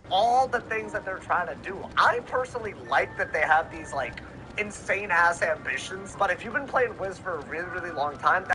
all the things that they're trying to do. I personally like that they have these like insane ass ambitions, but if you've been playing Wiz for a really, really long time,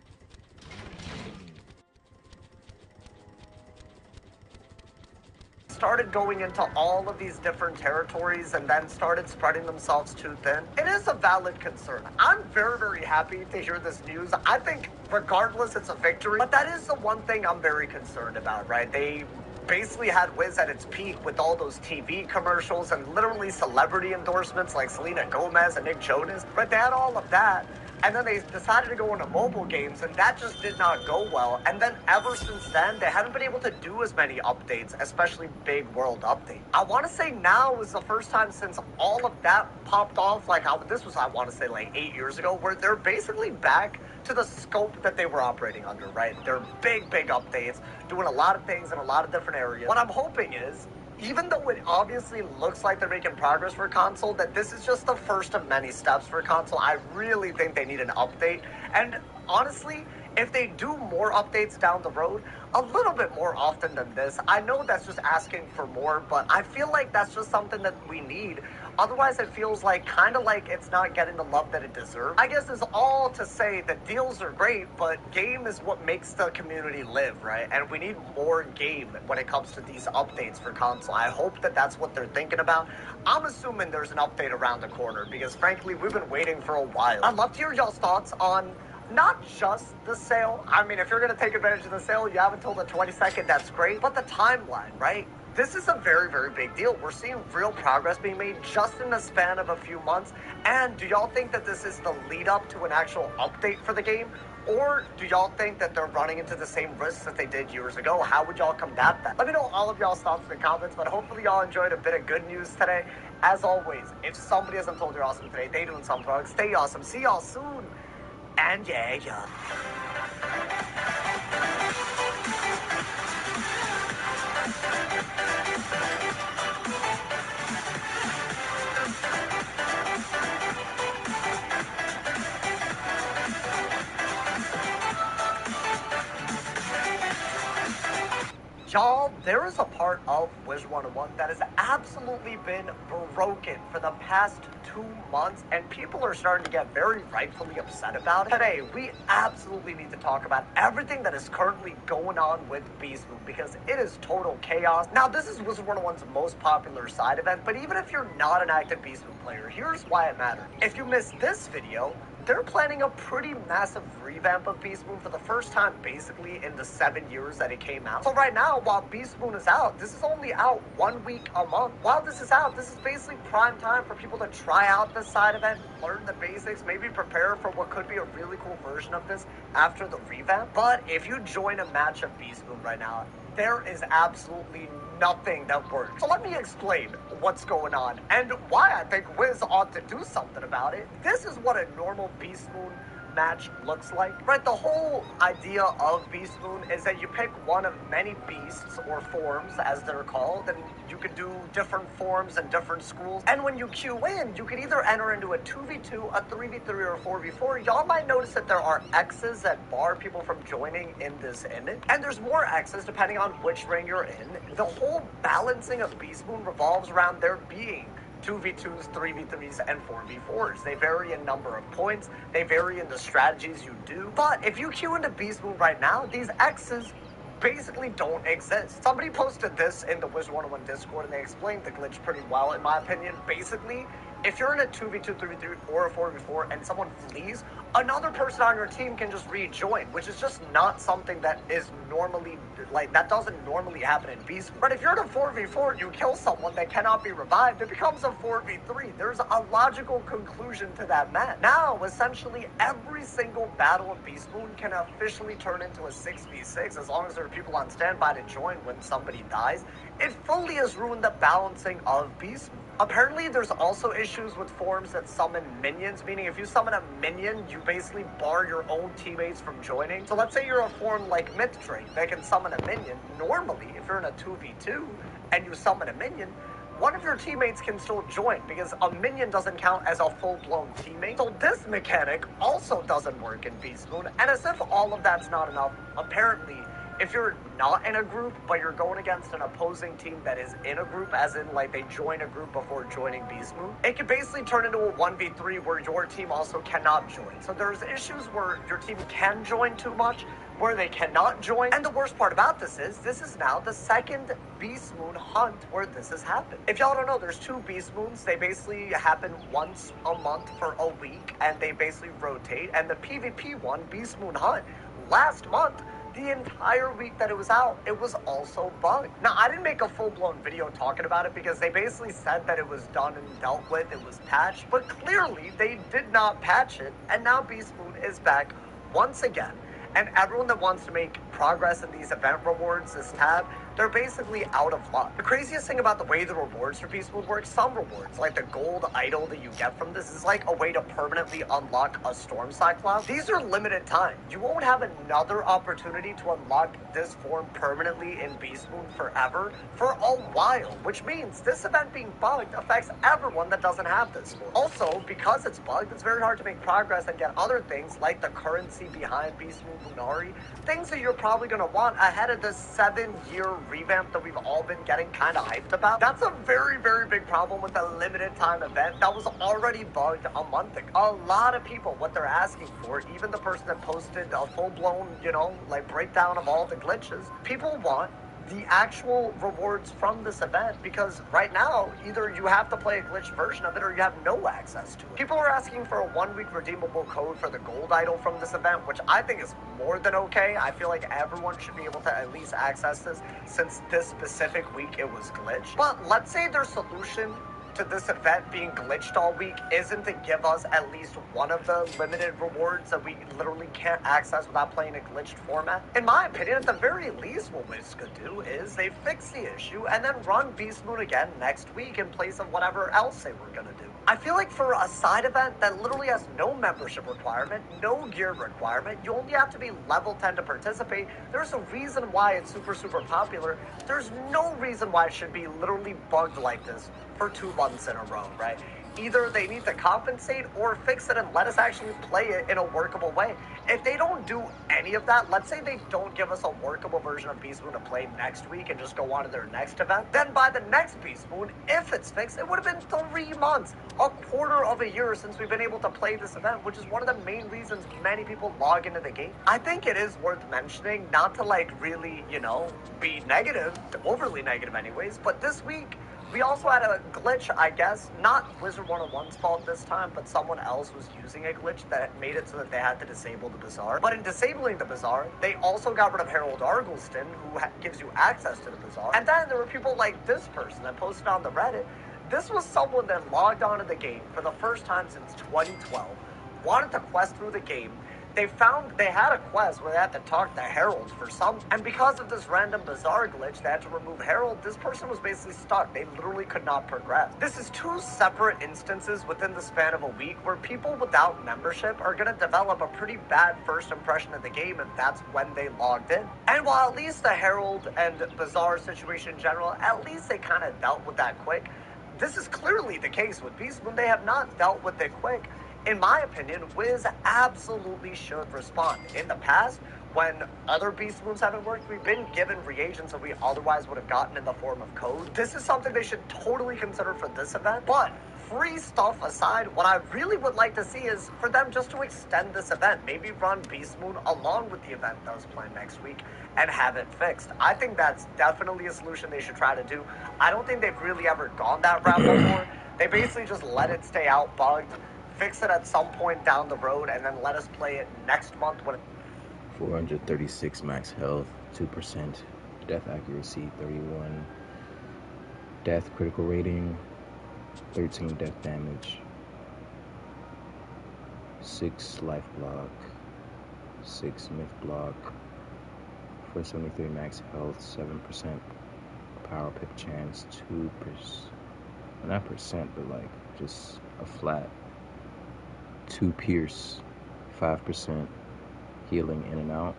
started going into all of these different territories and then started spreading themselves too thin. It is a valid concern. I'm very, very happy to hear this news. I think regardless, it's a victory, but that is the one thing I'm very concerned about, right? They basically had Wiz at its peak with all those TV commercials and literally celebrity endorsements like Selena Gomez and Nick Jonas, right? They had all of that. And then they decided to go into mobile games, and that just did not go well. And then ever since then, they haven't been able to do as many updates, especially big world updates. I want to say now is the first time since all of that popped off, like this was, I want to say, like 8 years ago, where they're basically back to the scope that they were operating under, right? They're big, big updates, doing a lot of things in a lot of different areas. What I'm hoping is, even though it obviously looks like they're making progress for console, that this is just the first of many steps for console. I really think they need an update. And honestly, if they do more updates down the road, a little bit more often than this, I know that's just asking for more, but I feel like that's just something that we need. Otherwise, it feels like kind of like it's not getting the love that it deserves. I guess it's all to say that deals are great, but game is what makes the community live, right? And we need more game when it comes to these updates for console. I hope that that's what they're thinking about. I'm assuming there's an update around the corner because, frankly, we've been waiting for a while. I'd love to hear y'all's thoughts on not just the sale. I mean, if you're going to take advantage of the sale, you have until the 22nd, that's great. But the timeline, right? This is a very, very big deal. We're seeing real progress being made just in the span of a few months. And do y'all think that this is the lead up to an actual update for the game? Or do y'all think that they're running into the same risks that they did years ago? How would y'all combat that? Let me know all of y'all's thoughts in the comments, but hopefully y'all enjoyed a bit of good news today. As always, if somebody hasn't told you awesome today, they doing something wrong. Stay awesome. See y'all soon. And yeah. Y'all, there is a part of Wiz 101 that has absolutely been broken for the past 2 months, and people are starting to get very rightfully upset about it. Today, we absolutely need to talk about everything that is currently going on with Beast Mode because it is total chaos. Now, this is Wiz 101's most popular side event, but even if you're not an active Beast Mode player, here's why it matters. If you missed this video, they're planning a pretty massive revamp of Beast Moon for the first time basically in the 7 years that it came out. So right now, while Beast Moon is out, this is only out 1 week a month. While this is out, this is basically prime time for people to try out this side event, learn the basics, maybe prepare for what could be a really cool version of this after the revamp. But if you join a match of Beast Moon right now, there is absolutely nothing that works. So let me explain what's going on and why I think Wiz ought to do something about it. This is what a normal Beast Moon match looks like, right? The whole idea of Beast Moon is that you pick one of many beasts or forms as they're called, and you can do different forms and different schools. And when you queue in, you can either enter into a 2v2, a 3v3, or a 4v4. Y'all might notice that there are X's that bar people from joining in this image, and there's more X's depending on which ring you're in. The whole balancing of Beast Moon revolves around there being 2v2s, 3v3s, and 4v4s. They vary in number of points, they vary in the strategies you do, but if you queue into Beast Moon right now, these X's basically don't exist. Somebody posted this in the Wiz 101 Discord and they explained the glitch pretty well in my opinion. Basically, if you're in a 2v2, 3v3, or a 4v4 and someone flees, another person on your team can just rejoin, which is just not something that is normally, like, that doesn't normally happen in Beast. But if you're in a 4v4, you kill someone that cannot be revived, it becomes a 4v3. There's a logical conclusion to that match. Now, essentially, every single battle of Beast Moon can officially turn into a 6v6 as long as there are people on standby to join when somebody dies. It fully has ruined the balancing of Beast Moon. Apparently, there's also issues with forms that summon minions, meaning if you summon a minion, you basically bar your own teammates from joining. So let's say you're a form like Myth Drake that can summon a minion. Normally, if you're in a 2v2 and you summon a minion, one of your teammates can still join because a minion doesn't count as a full-blown teammate. So this mechanic also doesn't work in Beast Moon. And as if all of that's not enough, apparently, If you're not in a group, but you're going against an opposing team that is in a group, as in like they join a group before joining Beast Moon, it can basically turn into a 1v3 where your team also cannot join. So there's issues where your team can join too much, where they cannot join. And the worst part about this is now the second Beast Moon hunt where this has happened. If y'all don't know, there's 2 Beast Moons. They basically happen once a month for a week, and they basically rotate. And the PvP one, Beast Moon Hunt, last month, the entire week that it was out, it was also bugged. Now, I didn't make a full-blown video talking about it because they basically said that it was done and dealt with, it was patched, but clearly they did not patch it, and now Beast Moon is back once again. And everyone that wants to make progress in these event rewards, this tab, they're basically out of luck. The craziest thing about the way the rewards for Beast Moon work, some rewards, like the gold idol that you get from this, is like a way to permanently unlock a Storm Cyclops. These are limited time. You won't have another opportunity to unlock this form permanently in Beast Moon forever for a while, which means this event being bugged affects everyone that doesn't have this form. Also, because it's bugged, it's very hard to make progress and get other things like the currency behind Beast Moon Lunari, things that you're probably going to want ahead of this 7-year revamp that we've all been getting kind of hyped about. That's a very, very big problem with a limited time event that was already bugged a month ago. A lot of people, what they're asking for, even the person that posted a full-blown, like breakdown of all the glitches, people want the actual rewards from this event, because right now, either you have to play a glitched version of it or you have no access to it. People are asking for a 1-week redeemable code for the gold idol from this event, which I think is more than okay. I feel like everyone should be able to at least access this since this specific week it was glitched. But let's say their solution to this event being glitched all week isn't to give us at least one of the limited rewards that we literally can't access without playing a glitched format. In my opinion, at the very least, what Wiz could do is they fix the issue and then run Beast Moon again next week in place of whatever else they were gonna do. I feel like for a side event that literally has no membership requirement, no gear requirement, you only have to be level 10 to participate, there's a reason why it's super, super popular. There's no reason why it should be literally bugged like this for 2 months in a row, right? Either they need to compensate or fix it and let us actually play it in a workable way. If they don't do any of that, let's say they don't give us a workable version of Beast Moon to play next week and just go on to their next event, then by the next Beast Moon, if it's fixed, it would have been 3 months, a quarter of a year since we've been able to play this event, which is one of the main reasons many people log into the game. I think it is worth mentioning, not to like really, be negative, overly negative anyways, but this week, we also had a glitch, I guess, not Wizard 101's fault this time, but someone else was using a glitch that made it so that they had to disable the Bazaar. But in disabling the Bazaar, they also got rid of Harold Argleston, who gives you access to the Bazaar. And then there were people like this person that posted on the Reddit. This was someone that logged onto the game for the first time since 2012, wanted to quest through the game. They found they had a quest where they had to talk to Harold for some, and because of this random Bazaar glitch, they had to remove Harold. This person was basically stuck. They literally could not progress. This is 2 separate instances within the span of a week where people without membership are going to develop a pretty bad first impression of the game if that's when they logged in. And while at least the Harold and Bazaar situation in general, at least they kind of dealt with that quick, this is clearly the case with Beast Moon. They have not dealt with it quick. In my opinion, Wiz absolutely should respond. In the past, when other Beast Moons haven't worked, we've been given reagents that we otherwise would have gotten in the form of code. This is something they should totally consider for this event. But free stuff aside, what I really would like to see is for them just to extend this event. Maybe run Beast Moon along with the event that was planned next week and have it fixed. I think that's definitely a solution they should try to do. I don't think they've really ever gone that route before. They basically just let it stay out bugged, fix it at some point down the road, and then let us play it next month when 436 max health, 2% death accuracy, 31 death critical rating, 13 death damage, 6 life block, 6 myth block, 473 max health, 7% power pip chance, 2%, not percent, but like just a flat 2 pierce, 5% healing in and out,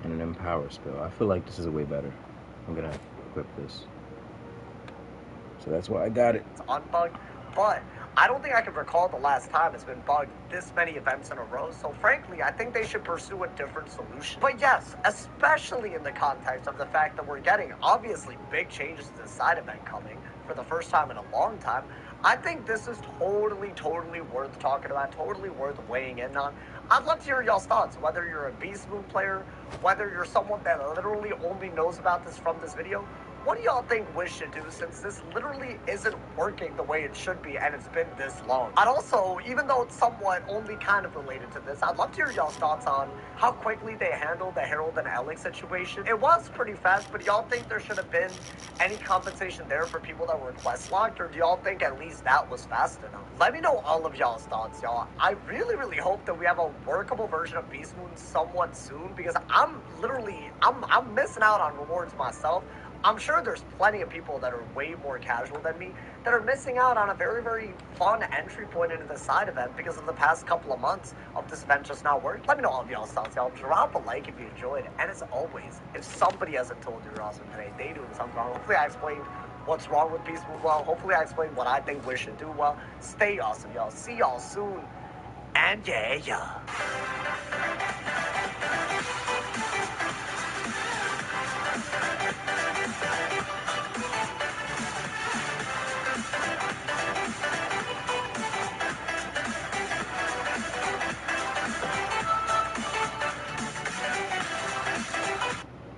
and an empower spell. I feel like this is a way better. I'm gonna equip this. So that's why I got it. It's unbugged, but I don't think I can recall the last time it's been bugged this many events in a row, so frankly, I think they should pursue a different solution. But yes, especially in the context of the fact that we're getting obviously big changes to the side event coming for the first time in a long time, I think this is totally worth talking about, totally worth weighing in on. I'd love to hear y'all's thoughts, whether you're a Beast Moon player, whether you're someone that literally only knows about this from this video. What do y'all think Wiz should do, since this literally isn't working the way it should be and it's been this long? I'd also, even though it's somewhat only kind of related to this, I'd love to hear y'all's thoughts on how quickly they handled the Harold and Alex situation. It was pretty fast, but do y'all think there should have been any compensation there for people that were quest locked, or do y'all think at least that was fast enough? Let me know all of y'all's thoughts, y'all. I really hope that we have a workable version of Beast Moon somewhat soon, because I'm missing out on rewards myself. I'm sure there's plenty of people that are way more casual than me that are missing out on a very fun entry point into the side event because of the past couple of months of this event just not working. Let me know all of y'all's thoughts, y'all. Drop a like if you enjoyed. And as always, if somebody hasn't told you you're awesome today, they doing something wrong. Hopefully I explained what's wrong with Beast Move well. Hopefully I explained what I think we should do well. Stay awesome, y'all. See y'all soon. And yeah.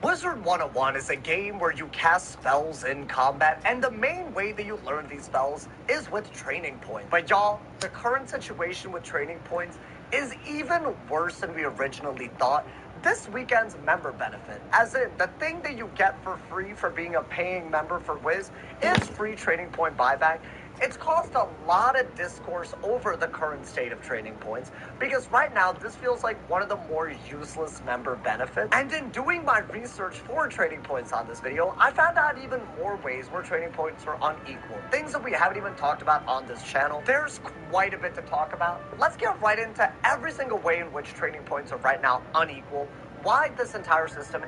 Wizard 101 is a game where you cast spells in combat, and the main way that you learn these spells is with training points. But y'all, the current situation with training points is even worse than we originally thought. This weekend's member benefit, as in the thing that you get for free for being a paying member for Wiz, is free training point buyback. It's caused a lot of discourse over the current state of training points, because right now this feels like one of the more useless member benefits. And in doing my research for training points on this video, I found out even more ways where training points are unequal. Things that we haven't even talked about on this channel. There's quite a bit to talk about. Let's get right into every single way in which training points are right now unequal, why this entire system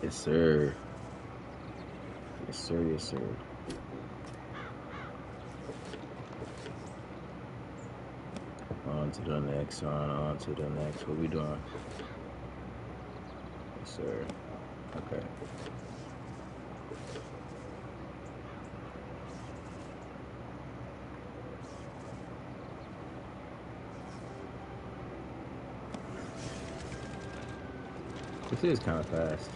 Yes, sir. Yes, sir. Yes, sir. On to the next one. On to the next. What we doing? Yes, sir. Okay. This is kind of fast.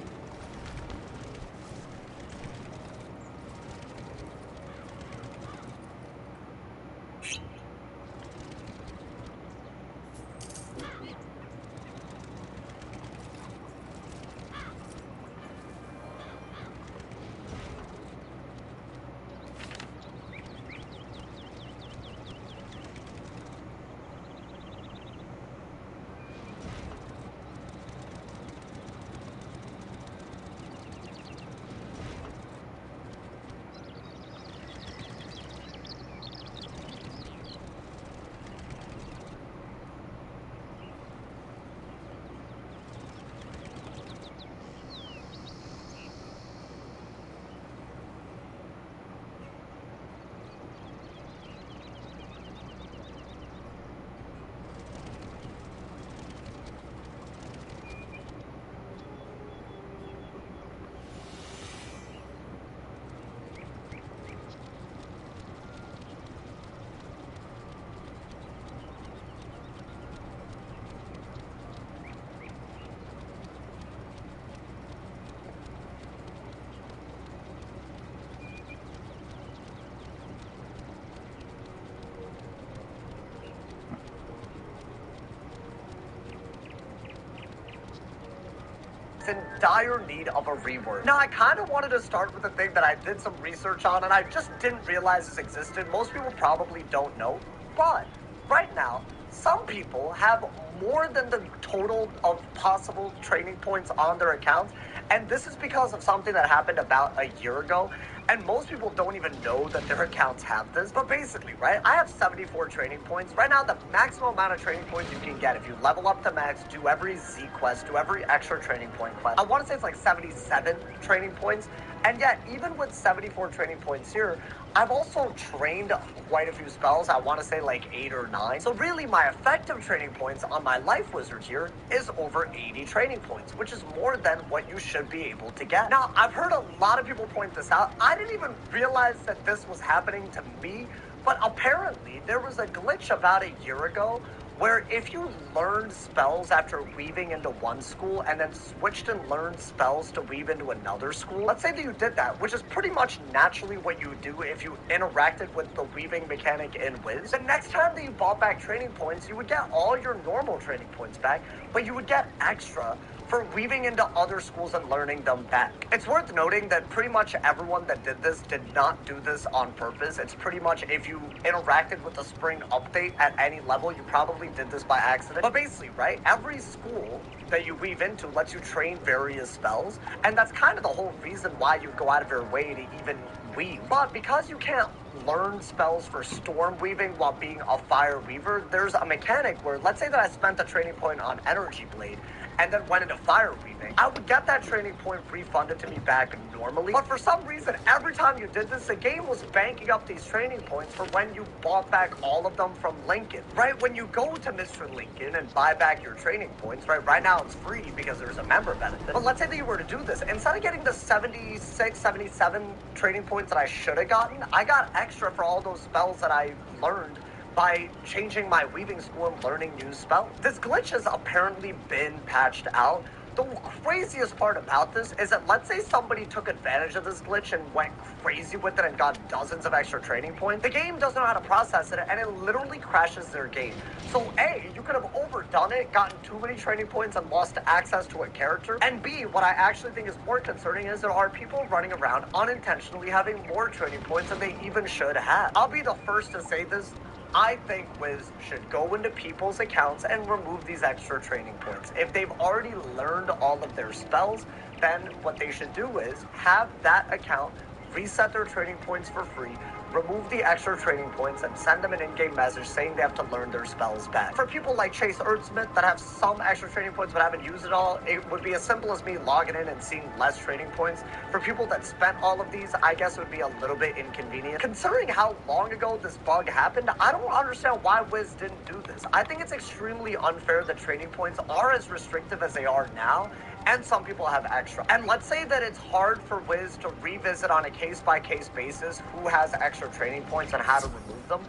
in dire need of a rework. Now, I kind of wanted to start with a thing that I did some research on and I just didn't realize this existed. Most people probably don't know, but right now, some people have more than the total of possible training points on their accounts, and this is because of something that happened about a year ago. And most people don't even know that their accounts have this. But basically, right, I have 74 training points. Right now, the maximum amount of training points you can get if you level up to max, do every Z quest, do every extra training point quest. I want to say it's like 77 training points. And yet, even with 74 training points here, I've also trained quite a few spells. I want to say like 8 or 9. So really, my effective training points on my Life Wizard here is over 80 training points, which is more than what you should be able to get. Now, I've heard a lot of people point this out. I didn't even realize that this was happening to me, but apparently there was a glitch about a year ago where if you learned spells after weaving into one school and then switched and learned spells to weave into another school, let's say that you did that, which is pretty much naturally what you would do if you interacted with the weaving mechanic in Wiz, the next time that you bought back training points, you would get all your normal training points back, but you would get extra for weaving into other schools and learning them back. It's worth noting that pretty much everyone that did this did not do this on purpose. It's pretty much if you interacted with the spring update at any level, you probably did this by accident. But basically, right, every school that you weave into lets you train various spells, and that's kind of the whole reason why you go out of your way to even weave. But because you can't learn spells for storm weaving while being a fire weaver, there's a mechanic where, let's say that I spent a training point on energy blade and then went into fire weaving, I would get that training point refunded to me back normally. But for some reason, every time you did this, the game was banking up these training points for when you bought back all of them from Lincoln. Right, when you go to Mr. Lincoln and buy back your training points, right now it's free because there's a member benefit. But let's say that you were to do this, instead of getting the 76, 77 training points that I should have gotten, I got extra for all those spells that I learned by changing my weaving school and learning new spells. This glitch has apparently been patched out. The craziest part about this is that let's say somebody took advantage of this glitch and went crazy with it and got dozens of extra training points. The game doesn't know how to process it and it literally crashes their game. So A, you could have overdone it, gotten too many training points and lost access to a character. And B, what I actually think is more concerning is there are people running around unintentionally having more training points than they even should have. I'll be the first to say this. I think Wiz should go into people's accounts and remove these extra training points. If they've already learned all of their spells, then what they should do is have that account reset their training points for free, remove the extra training points, and send them an in-game message saying they have to learn their spells back. For people like Chase Erdsmith that have some extra training points but haven't used it all, it would be as simple as me logging in and seeing less training points. For people that spent all of these, I guess it would be a little bit inconvenient. Considering how long ago this bug happened, I don't understand why Wiz didn't do this. I think it's extremely unfair that training points are as restrictive as they are now, and some people have extra. And let's say that it's hard for Wiz to revisit on a case-by-case basis who has extra training points and how to remove them.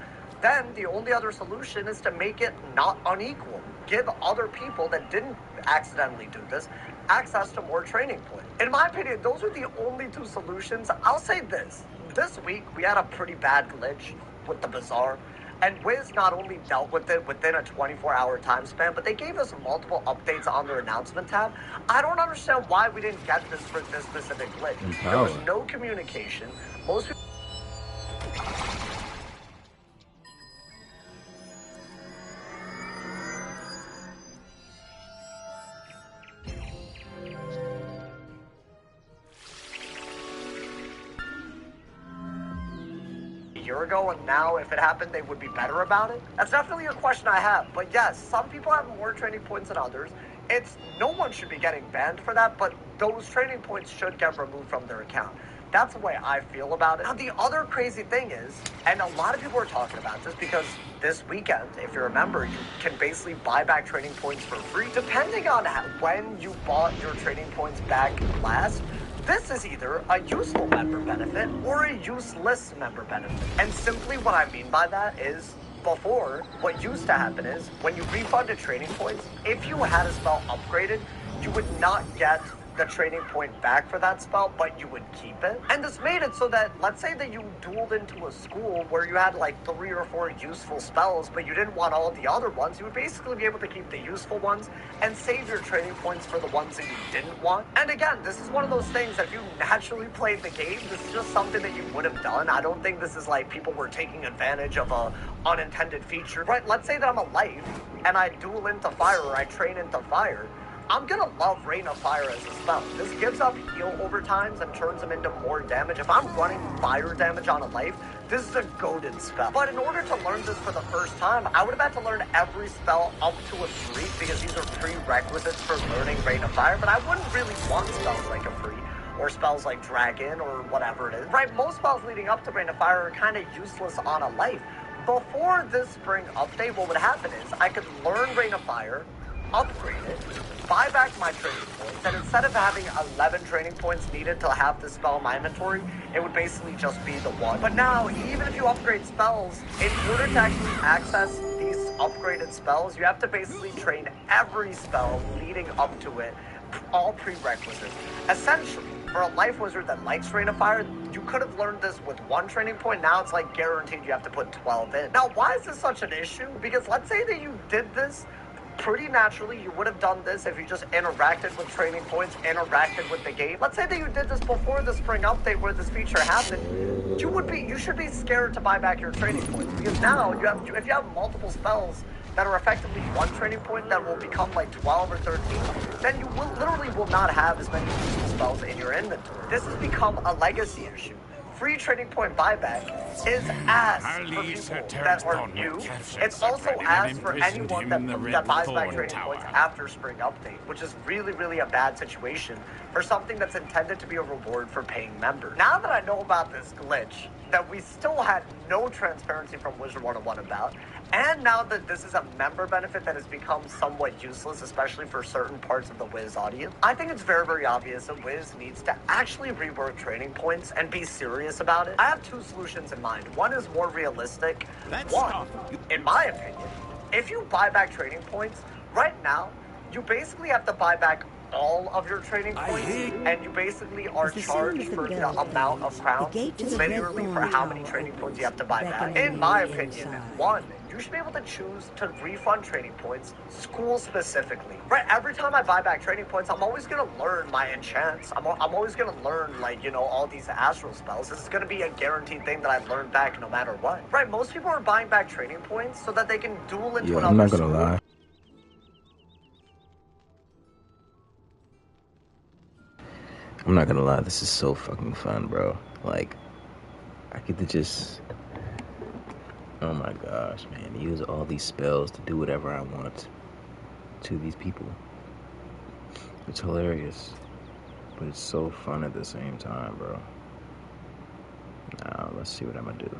Then the only other solution is to make it not unequal. Give other people that didn't accidentally do this access to more training points. In my opinion, those are the only two solutions. I'll say this. This week, we had a pretty bad glitch with the Bazaar. And Wiz not only dealt with it within a 24-hour time span, but they gave us multiple updates on their announcement tab. I don't understand why we didn't get this for this specific glitch. There was no communication. Most people... year ago, and now if it happened they would be better about it? That's definitely a question I have. But yes, some people have more training points than others. No one should be getting banned for that, but those training points should get removed from their account. That's the way I feel about it. Now, the other crazy thing is, and a lot of people are talking about this because this weekend, if you remember, you can basically buy back training points for free. Depending on when you bought your training points back last, this is either a useful member benefit or a useless member benefit. And simply what I mean by that is, before, what used to happen is, when you refunded training points, if you had a spell upgraded, you would not get the training point back for that spell, but you would keep it. And this made it so that, let's say that you dueled into a school where you had like 3 or 4 useful spells, but you didn't want all the other ones, you would basically be able to keep the useful ones and save your training points for the ones that you didn't want. And again, this is one of those things that if you naturally played the game, this is just something that you would have done. I don't think this is like people were taking advantage of a unintended feature. Right, let's say that I'm a life and I duel into fire or I train into fire. I'm gonna love Rain of Fire as a spell. This gives up heal over times and turns them into more damage. If I'm running fire damage on a life, this is a goated spell. But in order to learn this for the first time, I would have had to learn every spell up to a 3 because these are prerequisites for learning Rain of Fire, but I wouldn't really want spells like a 3 or spells like Dragon or whatever it is. Right, most spells leading up to Rain of Fire are kind of useless on a life. Before this spring update, what would happen is I could learn Rain of Fire, upgrade it, buy back my training points, and instead of having 11 training points needed to have the spell in my inventory, it would basically just be the 1. But now, even if you upgrade spells, in order to actually access these upgraded spells, you have to basically train every spell leading up to it, all prerequisites. Essentially, for a life wizard that likes Rain of Fire, you could have learned this with 1 training point. Now it's like guaranteed you have to put 12 in. Now, why is this such an issue? Because let's say that you did this pretty naturally. You would have done this if you just interacted with training points, interacted with the game. Let's say that you did this before the spring update where this feature happened. You should be scared to buy back your training points, because now if you have multiple spells that are effectively 1 training point that will become like 12 or 13, then you literally will not have as many useful spells in your inventory. This has become a legacy issue. Free training point buyback is ass for people that are new. It's also ass for anyone that buys back training points after spring update, which is really, really a bad situation for something that's intended to be a reward for paying members. Now that I know about this glitch that we still had no transparency from Wizard 101 about, and now that this is a member benefit that has become somewhat useless, especially for certain parts of the Wiz audience, I think it's very, very obvious that Wiz needs to actually rework training points and be serious about it. I have 2 solutions in mind. One is more realistic. One, in my opinion, if you buy back training points, right now, you basically have to buy back all of your training points, and you basically are charged for the amount of crowns, linearly for how many training points you have to buy back. In my opinion, one, you should be able to choose to refund training points, school specifically. Right, every time I buy back training points, I'm always going to learn my enchants. I'm always going to learn, like, you know, all these astral spells. This is going to be a guaranteed thing that I've learned back no matter what. Right, most people are buying back training points so that they can duel into another I'm not gonna school. lie. I'm not gonna lie, this is so fucking fun, bro. Like, I get to just, oh my gosh, man, use all these spells to do whatever I want to these people. It's hilarious, but it's so fun at the same time, bro. Now, let's see what I'm gonna do.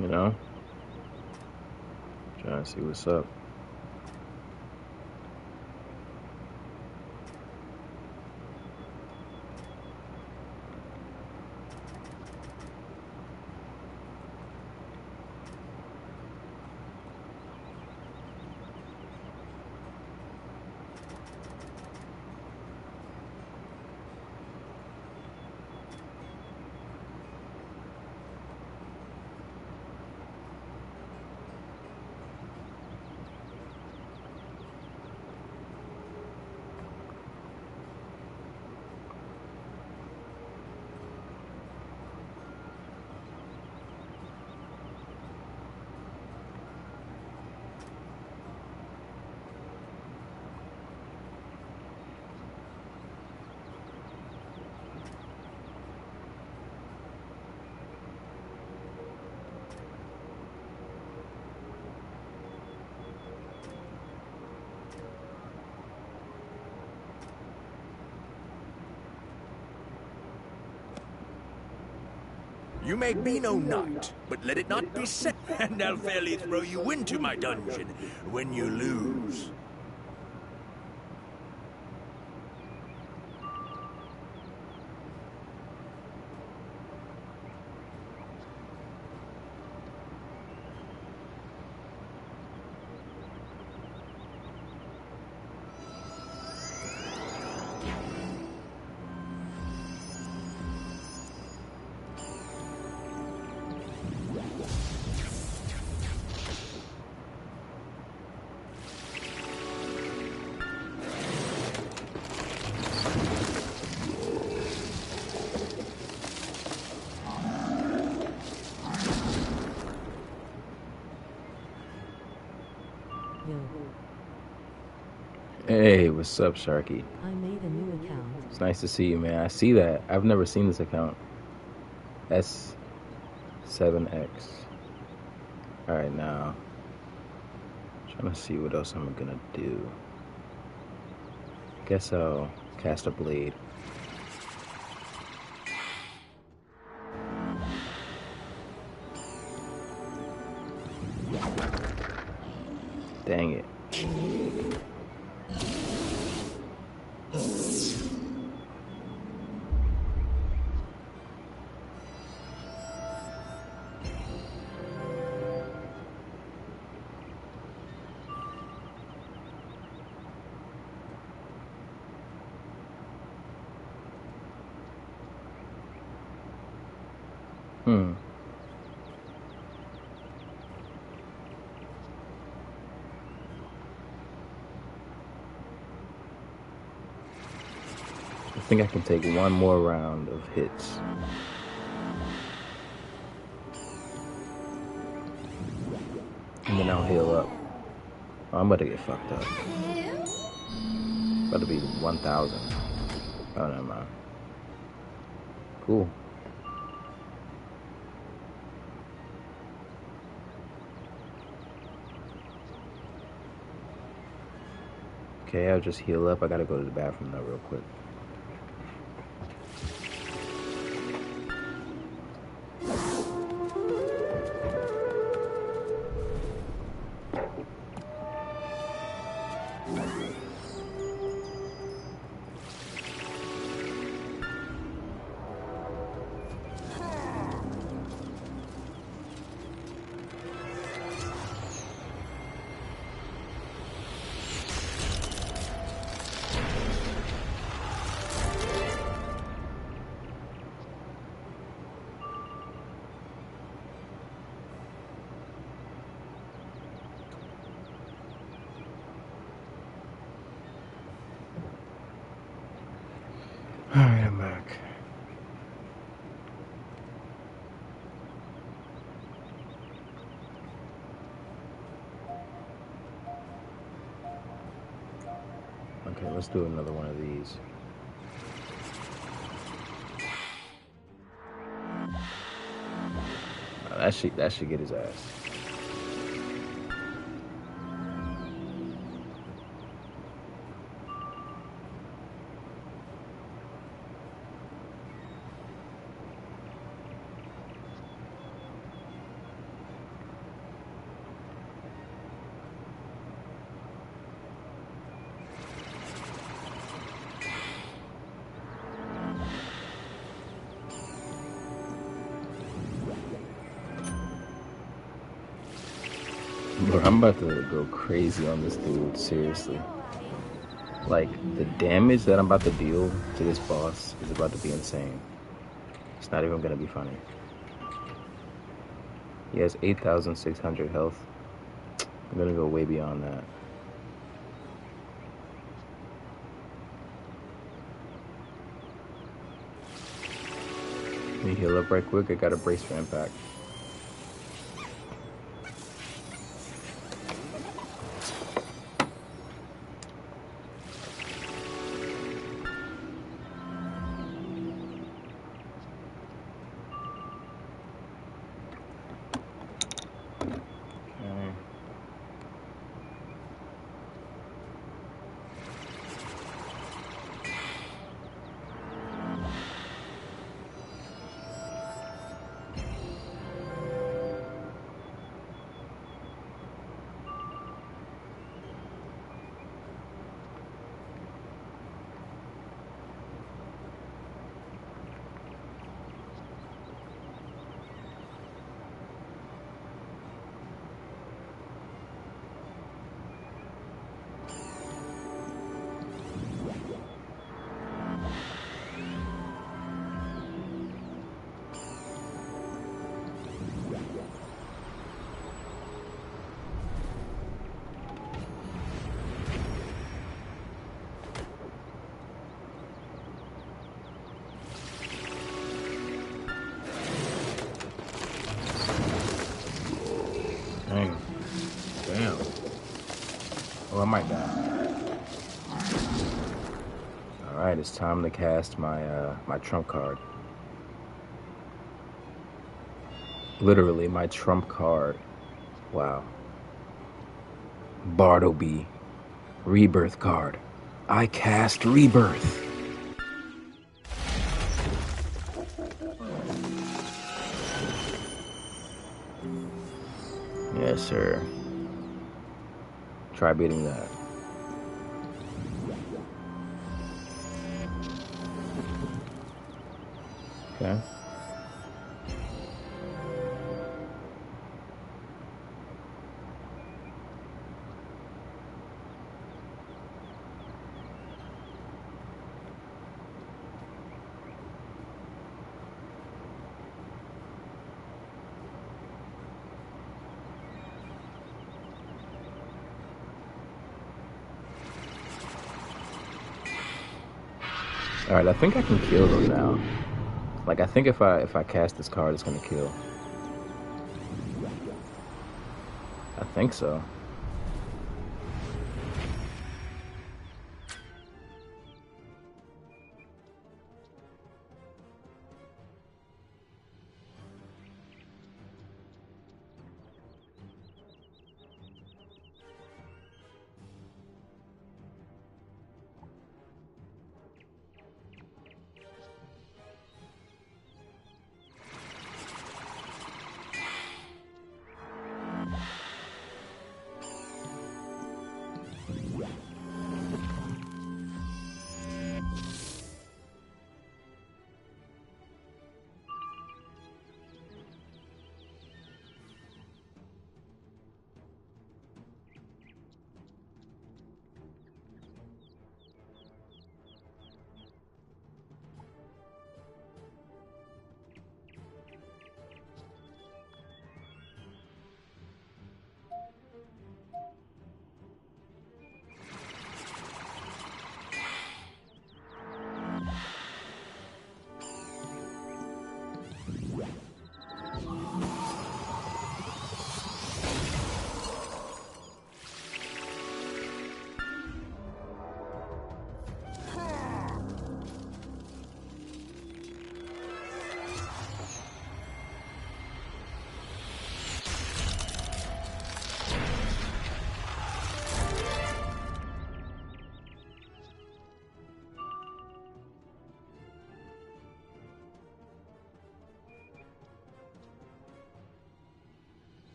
You know? Trying to see what's up. You may be no knight, but let it not be said, and I'll fairly throw you into my dungeon when you lose. Hey, what's up, Sharky? I made a new account. It's nice to see you, man. I see that. I've never seen this account. S7X. Alright, now. Trying to see what else I'm gonna do. Guess I'll cast a blade. Dang it. I think I can take one more round of hits. And then I'll heal up. Oh, I'm about to get fucked up. About to be 1,000. Oh, never mind. Cool. Okay, I'll just heal up. I gotta go to the bathroom now real quick. Okay, let's do another one of these. That should get his ass. Bro, I'm about to go crazy on this dude, seriously. Like, the damage that I'm about to deal to this boss is about to be insane. It's not even gonna be funny. He has 8,600 health. I'm gonna go way beyond that. Let me heal up right quick. I got a brace for impact. Dang. Damn. Oh, I might die. Alright, it's time to cast my my trump card. Literally, my trump card. Wow. Bartleby. Rebirth card. I cast Rebirth. Yes, sir. Try beating that. Okay. All right, I think I can kill them now. Like, I think if I cast this card, it's gonna kill. I think so.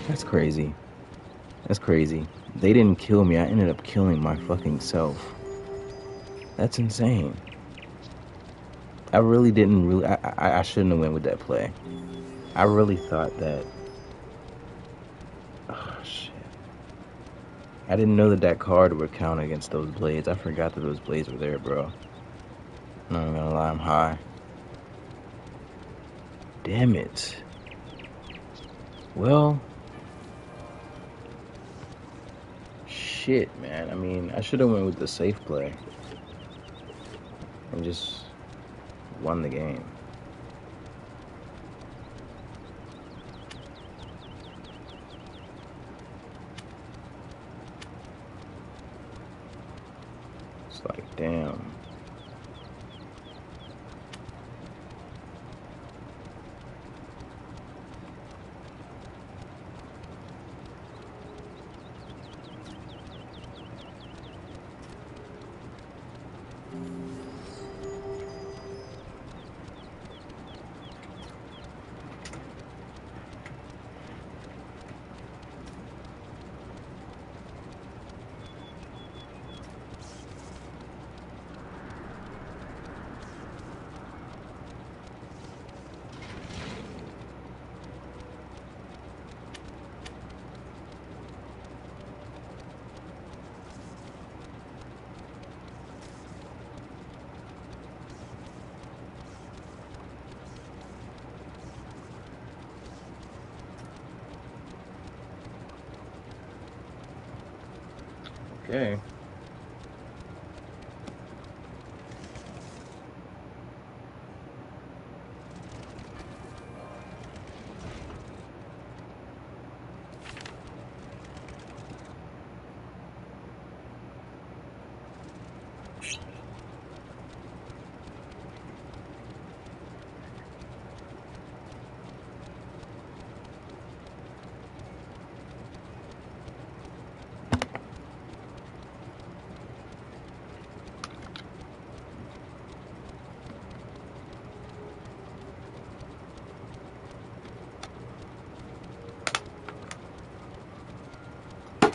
That's crazy. That's crazy. They didn't kill me. I ended up killing my fucking self. That's insane. I really didn't really. I shouldn't have went with that play. I really thought that. Oh shit! I didn't know that that card would count against those blades. I forgot that those blades were there, bro. I'm not gonna lie, I'm high. Damn it. Well, shit, man. I mean, I should have went with the safe play and just won the game. It's like, damn. Okay.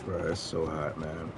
Bro, it's so hot, man.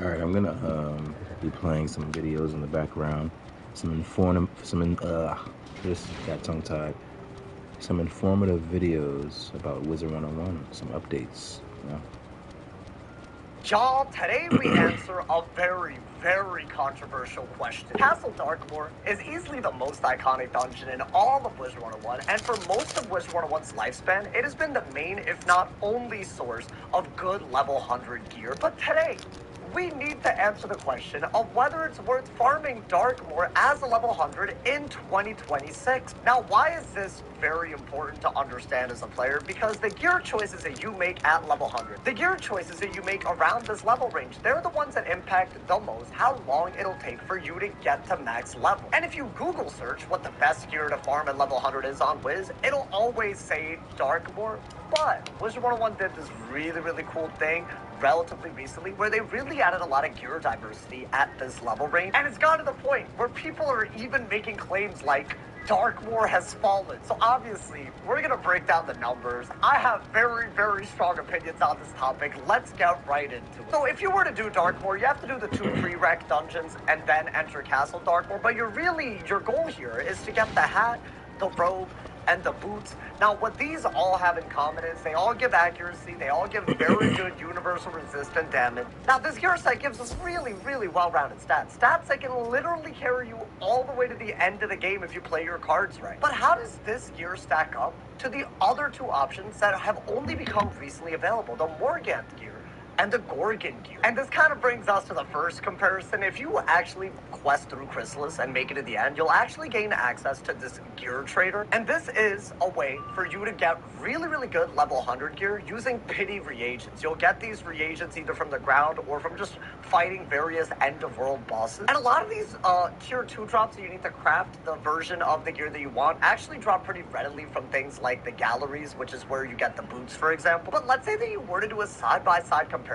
All right, I'm gonna be playing some videos in the background. Just got tongue tied. Some informative videos about Wizard 101, some updates, you know. Y'all, today we answer a very, very controversial question. Castle Darkmoor is easily the most iconic dungeon in all of Wizard 101, and for most of Wizard 101's lifespan, it has been the main, if not only, source of good level 100 gear. But today, we need to answer the question of whether it's worth farming Darkmoor as a level 100 in 2026. Now, why is this very important to understand as a player? Because the gear choices that you make at level 100, the gear choices that you make around this level range, they're the ones that impact the most how long it'll take for you to get to max level. And if you Google search what the best gear to farm at level 100 is on Wiz, it'll always say Darkmoor. But Wizard 101 did this really cool thing relatively recently where they really added a lot of gear diversity at this level range. And it's gotten to the point where people are even making claims like Darkmoor has fallen. So obviously, we're going to break down the numbers. I have very strong opinions on this topic. Let's get right into it. So if you were to do Darkmoor, you have to do the 2 prereq dungeons and then enter Castle Darkmoor. But your goal here is to get the hat, the robe, and the boots. Now, what these all have in common is they all give accuracy, they all give very good universal resistant damage. Now, this gear set gives us really well-rounded stats. Stats that can literally carry you all the way to the end of the game if you play your cards right. But how does this gear stack up to the other 2 options that have only become recently available? The Morgant gear and the Gorgon gear. And this kind of brings us to the first comparison. If you actually quest through Chrysalis and make it to the end, you'll actually gain access to this gear trader. And this is a way for you to get really good level 100 gear using pity reagents. You'll get these reagents either from the ground or from just fighting various end-of-world bosses. And a lot of these tier 2 drops that you need to craft the version of the gear that you want actually drop pretty readily from things like the galleries, which is where you get the boots, for example. But let's say that you were to do a side-by-side comparison,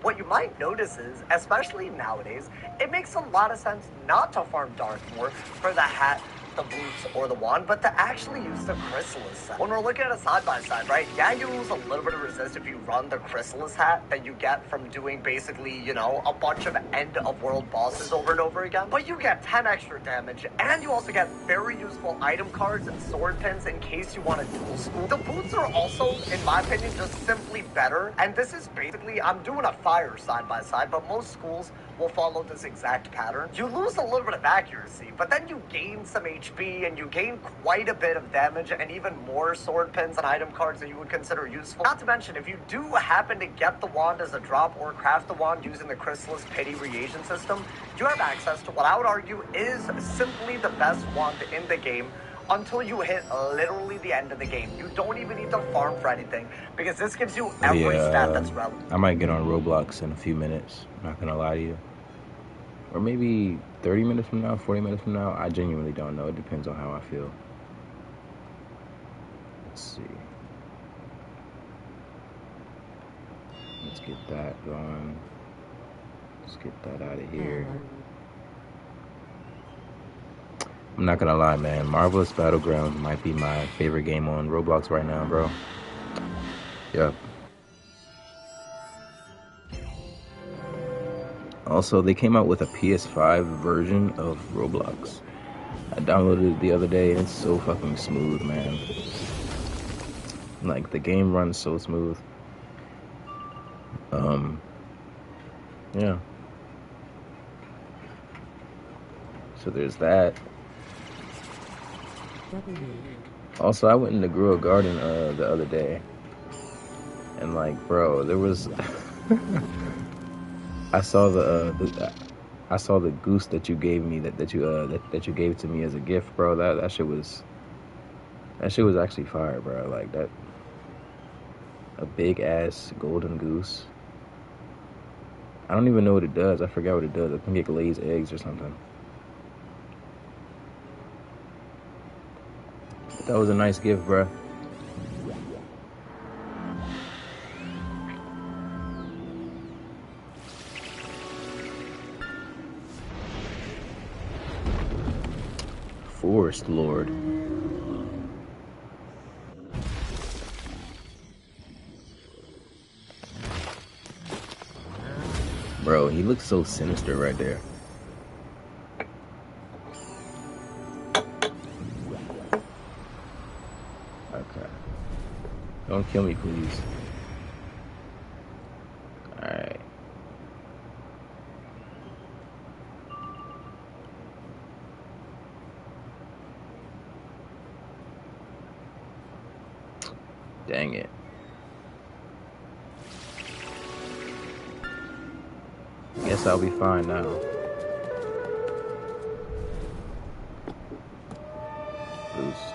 what you might notice is, especially nowadays, it makes a lot of sense not to farm Darkmoor for the hat, the boots, or the wand, but to actually use the Chrysalis set. When we're looking at a side-by-side, right, yeah, you lose a little bit of resist if you run the Chrysalis hat that you get from doing basically, you know, a bunch of end-of-world bosses over and over again, but you get 10 extra damage, and you also get very useful item cards and sword pins in case you want to dual school. The boots are also, in my opinion, just simply better, and this is basically, I'm doing a fire side-by-side, but most schools will follow this exact pattern. You lose a little bit of accuracy, but then you gain some HP and you gain quite a bit of damage and even more sword pins and item cards that you would consider useful. Not to mention, if you do happen to get the wand as a drop or craft the wand using the Chrysalis Pity reagent system, you have access to what I would argue is simply the best wand in the game until you hit literally the end of the game. You don't even need to farm for anything because this gives you every stat that's relevant. I might get on Roblox in a few minutes, I'm not gonna lie to you. Or maybe 30 minutes from now, 40 minutes from now. I genuinely don't know. It depends on how I feel. Let's see. Let's get that going. Let's get that out of here. I'm not gonna lie, man. Marvelous Battlegrounds might be my favorite game on Roblox right now, bro. Yep. Also, they came out with a PS5 version of Roblox. I downloaded it the other day, and it's so fucking smooth, man. Like, the game runs so smooth. Yeah. So there's that. Also, I went in the Grill Garden the other day, and like, bro, there was I saw the goose that you gave me that you gave to me as a gift, bro. That shit was actually fire, bro. Like that, a big ass golden goose. I don't even know what it does. I forgot what it does. I think it lays eggs or something. That was a nice gift, bro. Forest Lord. Bro, he looks so sinister right there. Okay. Don't kill me, please. Alright. Dang it. Guess I'll be fine now. Boost.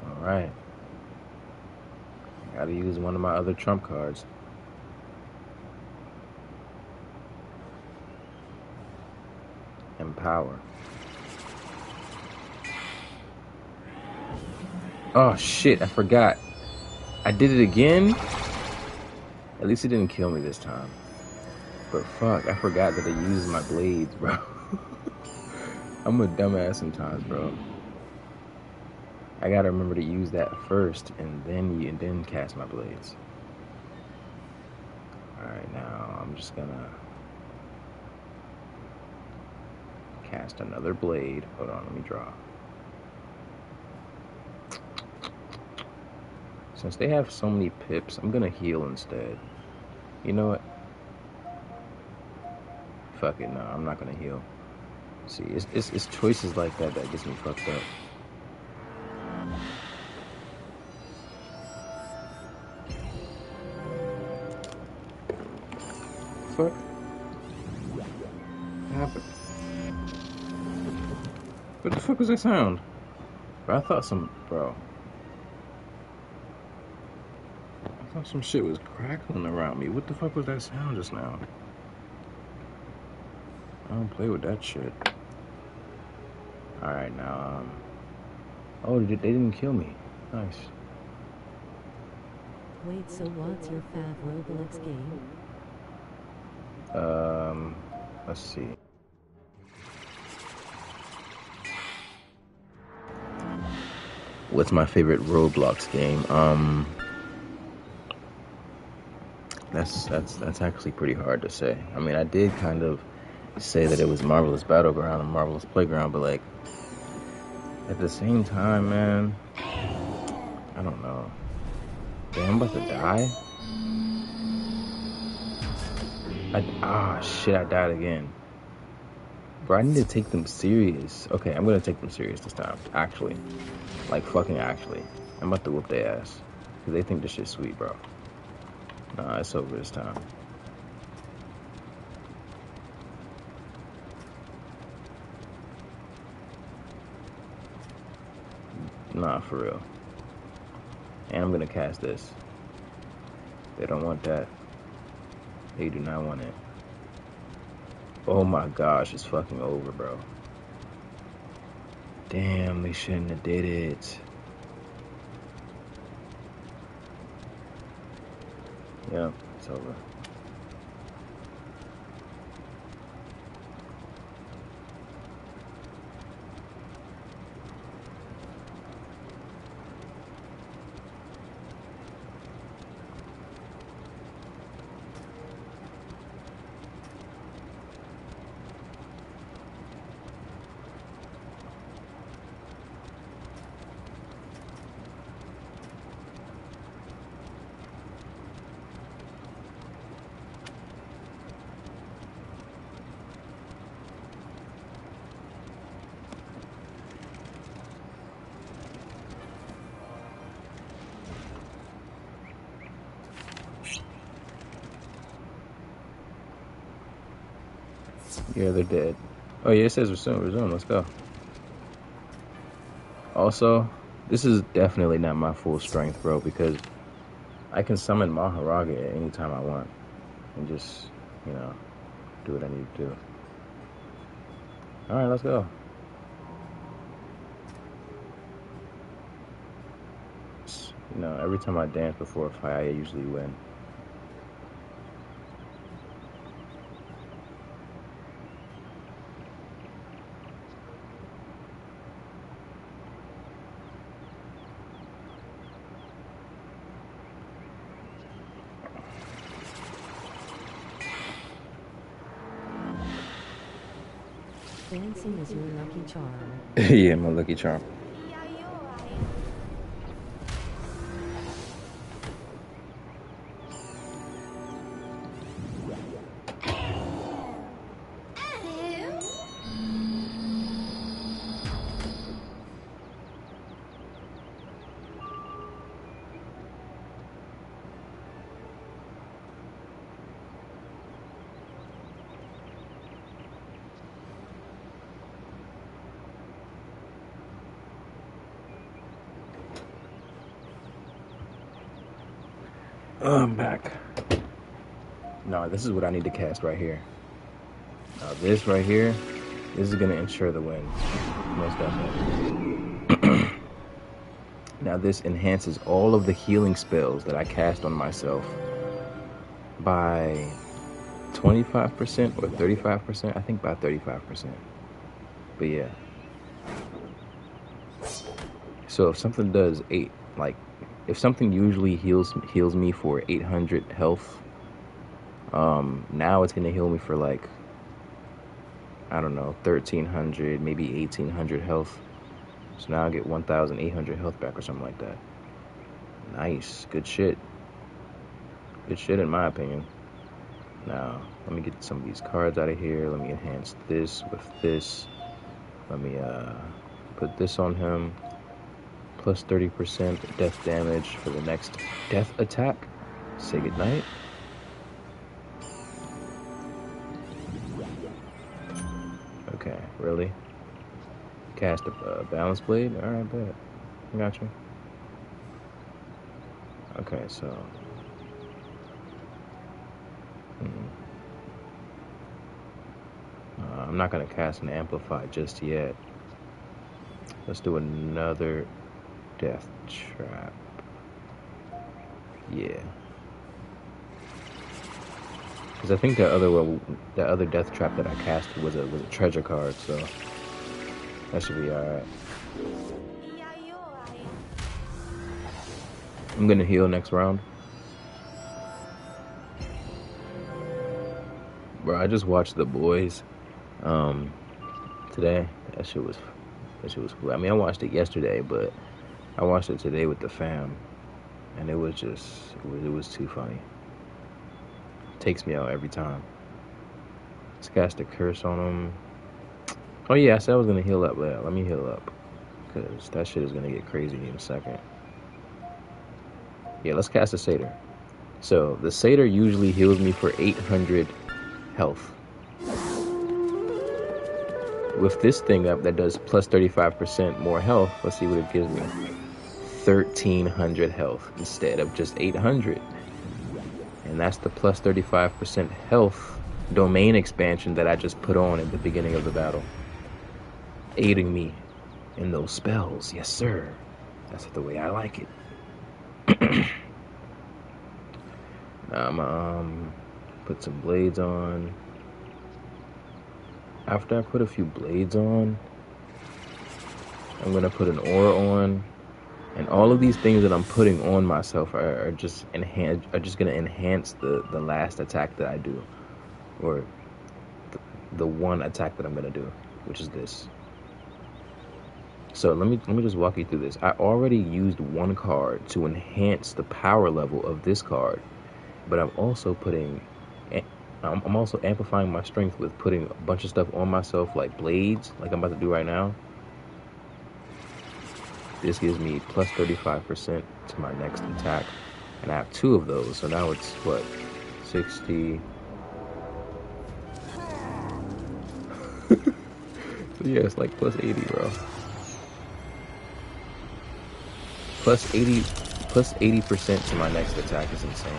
Alright. Gotta use one of my other trump cards. Empower. Oh shit, I forgot. I did it again? At least it didn't kill me this time. But fuck, I forgot that it uses my blades, bro. I'm a dumbass sometimes, bro. I gotta remember to use that first and then cast my blades. Alright, now I'm just gonna cast another blade. Hold on, let me draw. Since they have so many pips, I'm gonna heal instead. You know what? Fuck it, no, I'm not gonna heal. See, it's choices like that that gets me fucked up. Fuck. What happened? What the fuck was that sound? Bro, I thought some shit was crackling around me. What the fuck was that sound just now? I don't play with that shit. Alright, now, oh, they didn't kill me. Nice. Wait, so what's your fav Roblox game? Let's see. What's my favorite Roblox game? That's actually pretty hard to say. I mean, I did kind of say that it was Marvelous Battleground and Marvelous Playground, but like at the same time, man, I don't know. Damn, I'm about to die. Shit, I died again. Bro, I need to take them serious. Okay, I'm gonna take them serious this time. Actually. Like, fucking actually. I'm about to whoop their ass. Because they think this shit's sweet, bro. Nah, it's over this time. Nah, for real. And I'm gonna cast this. They don't want that. They do not want it. Oh my gosh, it's fucking over, bro. Damn, they shouldn't have did it. Yep, it's over. Yeah, they're dead. Oh yeah, it says resume, let's go. Also, this is definitely not my full strength, bro, because I can summon Maharaga at any time I want. And just, you know, do what I need to do. Alright, let's go. You know, every time I dance before a fight, I usually win. Dancing is your lucky charm. Yeah, my lucky charm. I'm back. No, this is what I need to cast right here. Now this right here, this is gonna ensure the win. Most definitely. Now this enhances all of the healing spells that I cast on myself by 25% or 35%. I think by 35%. But yeah. So if something does if something usually heals me for 800 health, now it's gonna heal me for like, I don't know, 1300, maybe 1800 health. So now I get 1800 health back or something like that. Nice, good shit. Good shit in my opinion. Now, let me get some of these cards out of here. Let me enhance this with this. Let me put this on him. Plus 30% death damage for the next death attack. Say goodnight. Okay, really? Cast a balance blade? Alright, bet. I got you. Okay, so... I'm not going to cast an amplify just yet. Let's do another death trap. Yeah. Because I think that other death trap that I cast was a treasure card, so that should be alright. I'm gonna heal next round. Bro, I just watched The Boys today. That shit was cool. I mean, I watched it yesterday, but I watched it today with the fam, and it was too funny. Takes me out every time. Let's cast a curse on him. Oh yeah, I said I was gonna heal up. But let me heal up, because that shit is gonna get crazy in a second. Yeah, let's cast a satyr. So the satyr usually heals me for 800 health. With this thing up that does plus 35% more health, let's see what it gives me. 1300 health instead of just 800. And that's the plus 35% health domain expansion that I just put on at the beginning of the battle. Aiding me in those spells, yes sir. That's the way I like it. Now I'm put some blades on. After I put a few blades on, I'm gonna put an aura on, and all of these things that I'm putting on myself are just gonna enhance the last attack that I do, or the one attack that I'm gonna do, which is this. So let me just walk you through this. I already used one card to enhance the power level of this card, but I'm also amplifying my strength with putting a bunch of stuff on myself, like blades, like I'm about to do right now. This gives me plus 35% to my next attack, and I have 2 of those, so now it's what, 60. So yeah, it's like plus 80, bro. Plus 80% to my next attack is insane.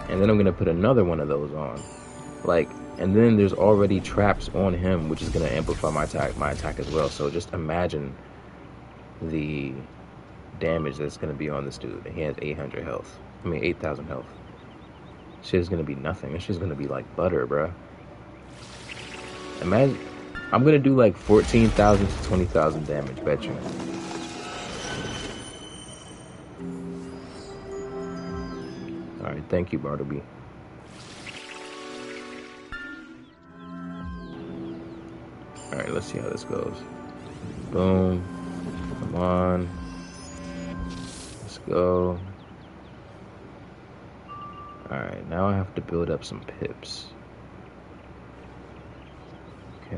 And then I'm gonna put another one of those on, and then there's already traps on him, which is gonna amplify my attack as well. So just imagine the damage that's gonna be on this dude. He has 800 health. I mean 8,000 health. Shit is gonna be nothing. This shit's gonna be like butter, bruh. Imagine, I'm gonna do like 14,000 to 20,000 damage, bet you. Alright, thank you, Bartleby. Alright, let's see how this goes. Boom. Come on. Let's go. Alright, now I have to build up some pips. Okay.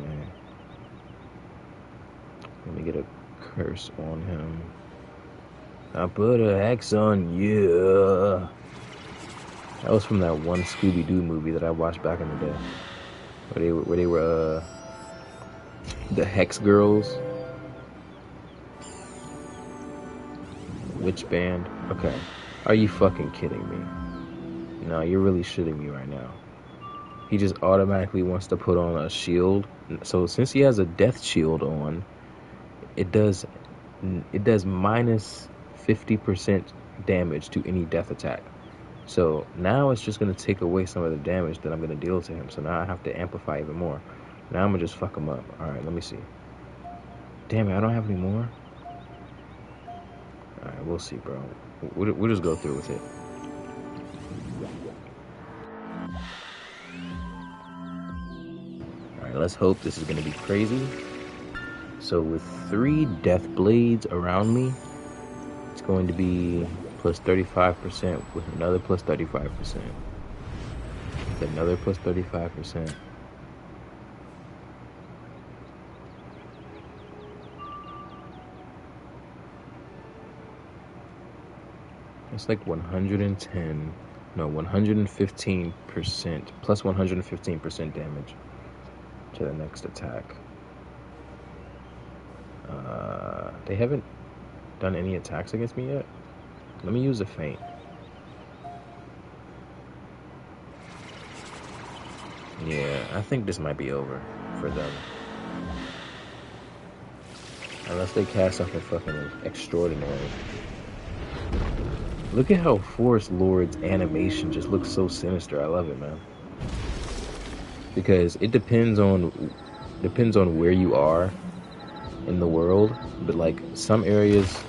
Let me get a curse on him. I put a hex on you. That was from that one Scooby-Doo movie that I watched back in the day, where they were the Hex Girls, Witch Band. Okay, Are you fucking kidding me? No, you're really shitting me right now. He just automatically wants to put on a shield. So since he has a death shield on, it does minus 50% damage to any death attack. So now it's just gonna take away some of the damage that I'm gonna deal to him. So now I have to amplify even more. Now I'm gonna just fuck him up. All right, let me see. Damn it, I don't have any more. All right, we'll see, bro. We'll just go through with it. All right, let's hope this is gonna be crazy. So with 3 death blades around me, it's going to be plus 35% with another plus 35%. With another plus 35%. It's like 110, no, 115%, plus 115% damage to the next attack. They haven't done any attacks against me yet. Let me use a feint. Yeah, I think this might be over for them. Unless they cast something fucking extraordinary. Look at how Forest Lord's animation just looks so sinister. I love it, man. Because it depends on where you are in the world, but like some areas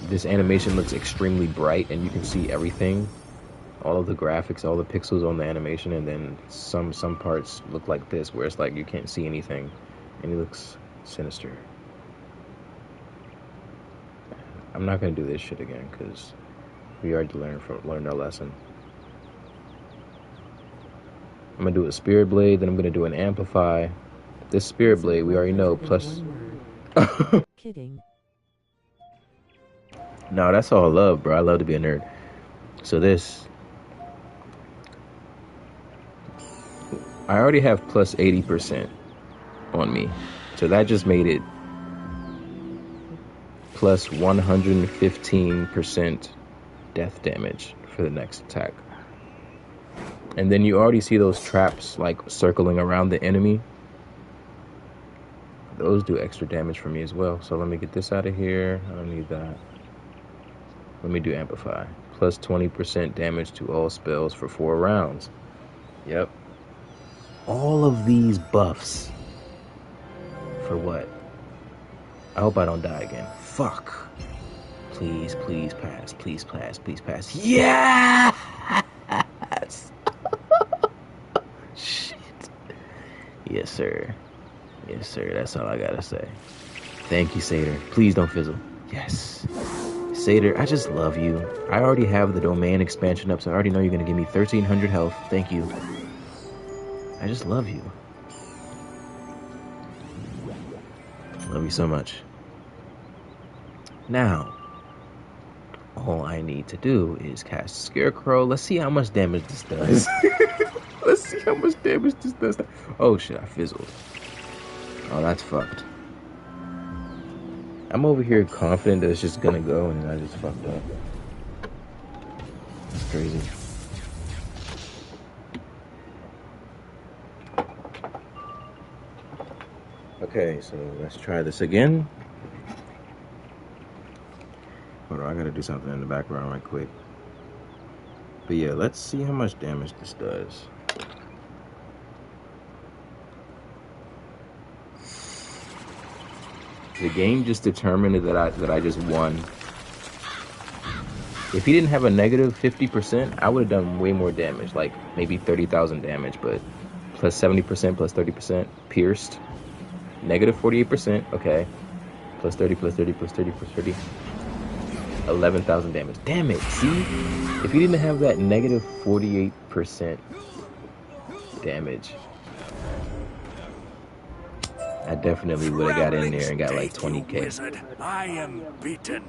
this animation looks extremely bright and you can see everything, all of the graphics, all the pixels on the animation, and then some parts look like this where it's like you can't see anything and it looks sinister. I'm not gonna do this shit again because we already learned our lesson. I'm gonna do a Spirit Blade, then I'm gonna do an Amplify. This Spirit Blade, we already know, plus... Kidding. No, that's all I love, bro. I love to be a nerd. So this... I already have plus 80% on me. So that just made it plus 115% death damage for the next attack. And then you already see those traps like circling around the enemy. Those do extra damage for me as well. So let me get this out of here. I don't need that. Let me do Amplify. Plus 20% damage to all spells for 4 rounds. Yep. All of these buffs. For what? I hope I don't die again. Fuck. Please, please pass. Please pass. Please pass. Yes! Shit. Yes, sir. Yes, sir. That's all I gotta say. Thank you, Satyr. Please don't fizzle. Yes. Satyr, I just love you. I already have the domain expansion up, so I already know you're gonna give me 1,300 health. Thank you. I just love you. Love you so much. Now, all I need to do is cast Scarecrow. Let's see how much damage this does. Let's see how much damage this does. Oh shit, I fizzled. Oh, that's fucked. I'm over here confident that it's just gonna go, and I just fucked up. That's crazy. Okay, so let's try this again. Hold on, I gotta do something in the background right quick. But yeah, let's see how much damage this does. The game just determined that I just won. If he didn't have a negative 50%, I would have done way more damage, like maybe 30,000 damage, but plus 70%, plus 30%, pierced. Negative 48%, okay. Plus 30, plus 30, plus 30, plus 30. 11,000 damage. Damn it, see? If he didn't have that negative 48% damage, I definitely would have got in there and got like 20k. Wizard, I am beaten.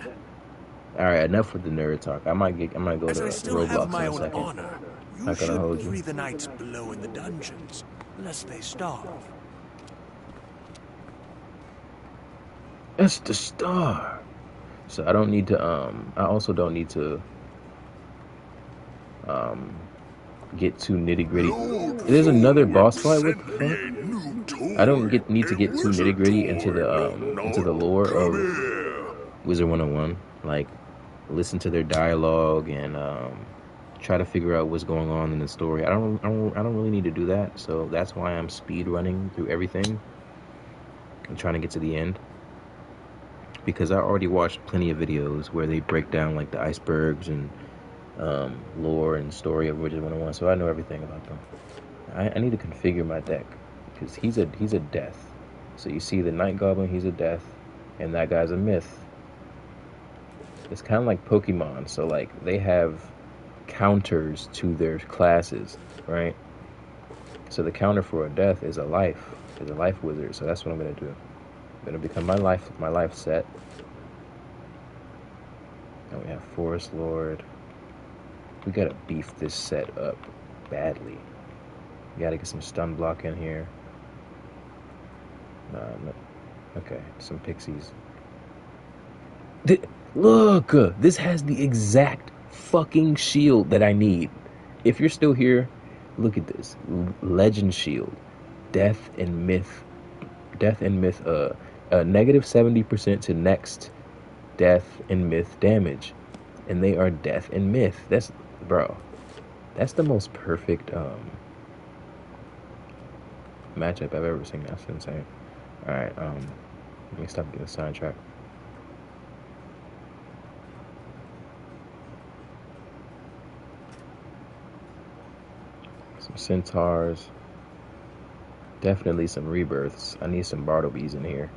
Alright, enough with the nerd talk. I might go to Roblox my in a own second. honor, you Not gonna hold should you. free the knights below in the dungeons, lest they starve. That's the star. So I don't need to I also don't need to get too nitty gritty. There's another boss fight. What the fuck? I don't need to get too nitty gritty into the lore of Wizard 101. Like, listen to their dialogue and try to figure out what's going on in the story. I don't really need to do that. So that's why I'm speed running through everything and trying to get to the end. Because I already watched plenty of videos where they break down like the icebergs and lore and story of Wizard 101, so I know everything about them. I need to configure my deck because he's a death. So you see the Night Goblin, he's a death, and that guy's a myth. It's kind of like Pokemon, so like they have counters to their classes, right? So the counter for a death is a life wizard. So that's what I'm gonna do. I'm gonna become my life set. And we have Forest Lord. We gotta beef this set up badly. We gotta get some stun block in here. No. Okay, some pixies. Look! This has the exact fucking shield that I need. If you're still here, look at this. Legend shield. Death and myth. Negative 70% to next death and myth damage. And they are death and myth. That's the most perfect matchup I've ever seen. That's insane. Alright, let me stop getting sidetracked. Some centaurs. Definitely some rebirths. I need some Bartlebees in here.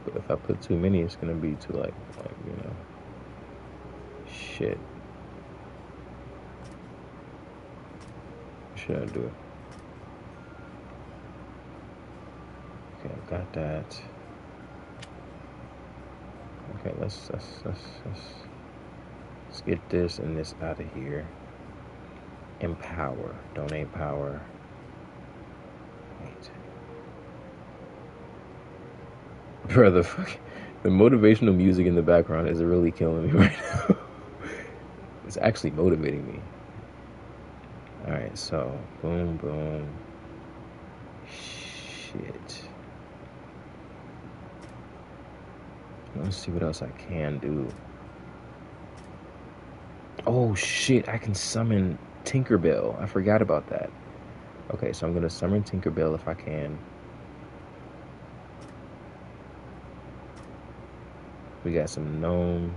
But if I put too many, it's gonna be too like you know. Shit. What should I do? Okay, I got that. Okay, let's get this and this out of here. Empower. Donate power. Wait. Bro, the motivational music in the background is really killing me right now. It's actually motivating me. Alright, so boom, boom. Shit. Let's see what else I can do. Oh shit, I can summon Tinkerbell. I forgot about that. Okay, so I'm gonna summon Tinkerbell if I can. We got some gnomes.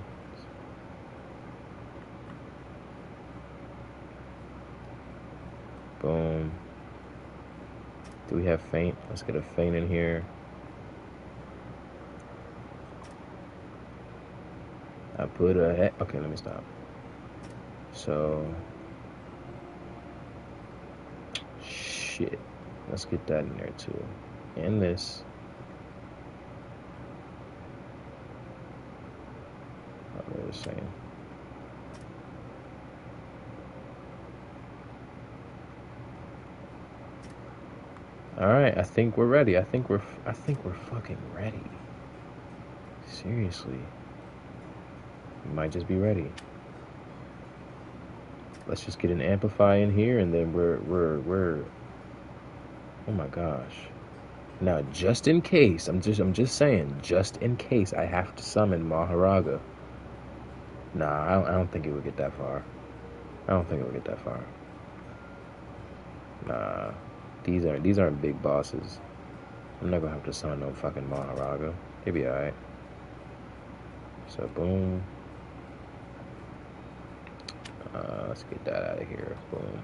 Boom. Do we have faint? Let's get a faint in here. I put a... Okay, let me stop. So... Shit. Let's get that in there too. And this. Oh, they're the same. Alright, I think we're ready. I think we're fucking ready. Seriously. We might just be ready. Let's just get an amplify in here and then we're oh my gosh. Now just in case, I'm just saying, just in case I have to summon Maharaga. Nah, I don't think it would get that far. I don't think it would get that far. Nah. These aren't big bosses. I'm not gonna have to summon no fucking Maharaga. He'll be alright. So boom. Let's get that out of here. Boom.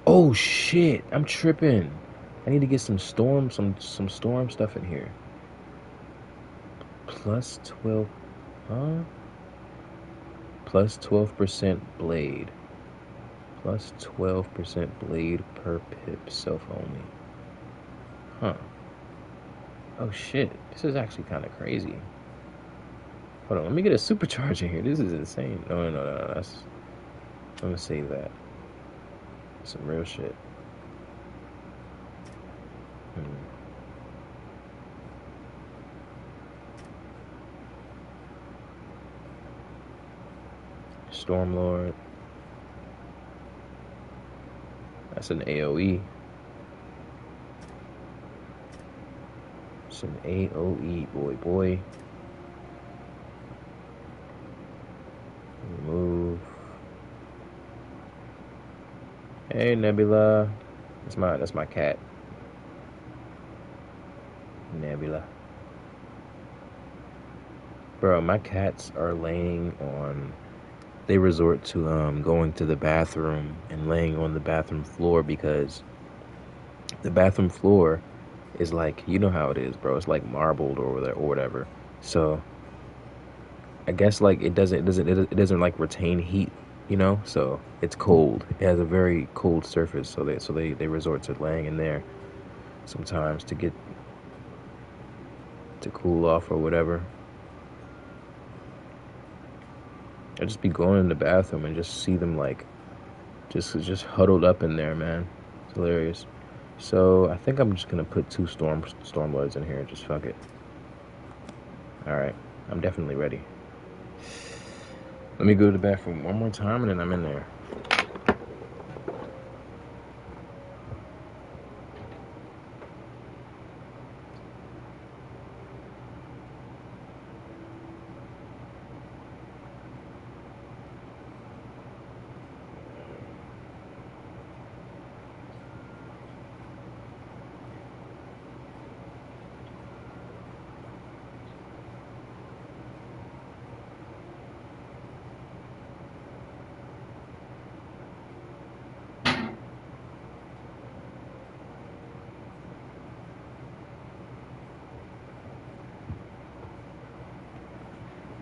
Oh shit! I'm tripping. I need to get some storm stuff in here. Plus 12, huh? Plus 12% blade. Plus 12% blade per pip, self only. Huh. Oh shit, this is actually kind of crazy. Hold on, let me get a supercharge in here. This is insane. No, that's... I'm gonna save that. Some real shit. Stormlord. That's an AoE. It's an AoE, boy. Remove. Hey, Nebula. That's my cat. Nebula. Bro, my cats are laying on... They resort to going to the bathroom and laying on the bathroom floor because the bathroom floor is like, you know how it is, bro. It's like marbled or whatever. So I guess like it doesn't like retain heat, you know. So it's cold. It has a very cold surface. So they resort to laying in there sometimes to cool off or whatever. I just be going in the bathroom and just see them like just huddled up in there, man. It's hilarious. So I think I'm just gonna put 2 Stormlords in here. Just fuck it. All right, I'm definitely ready. Let me go to the bathroom one more time and then I'm in there.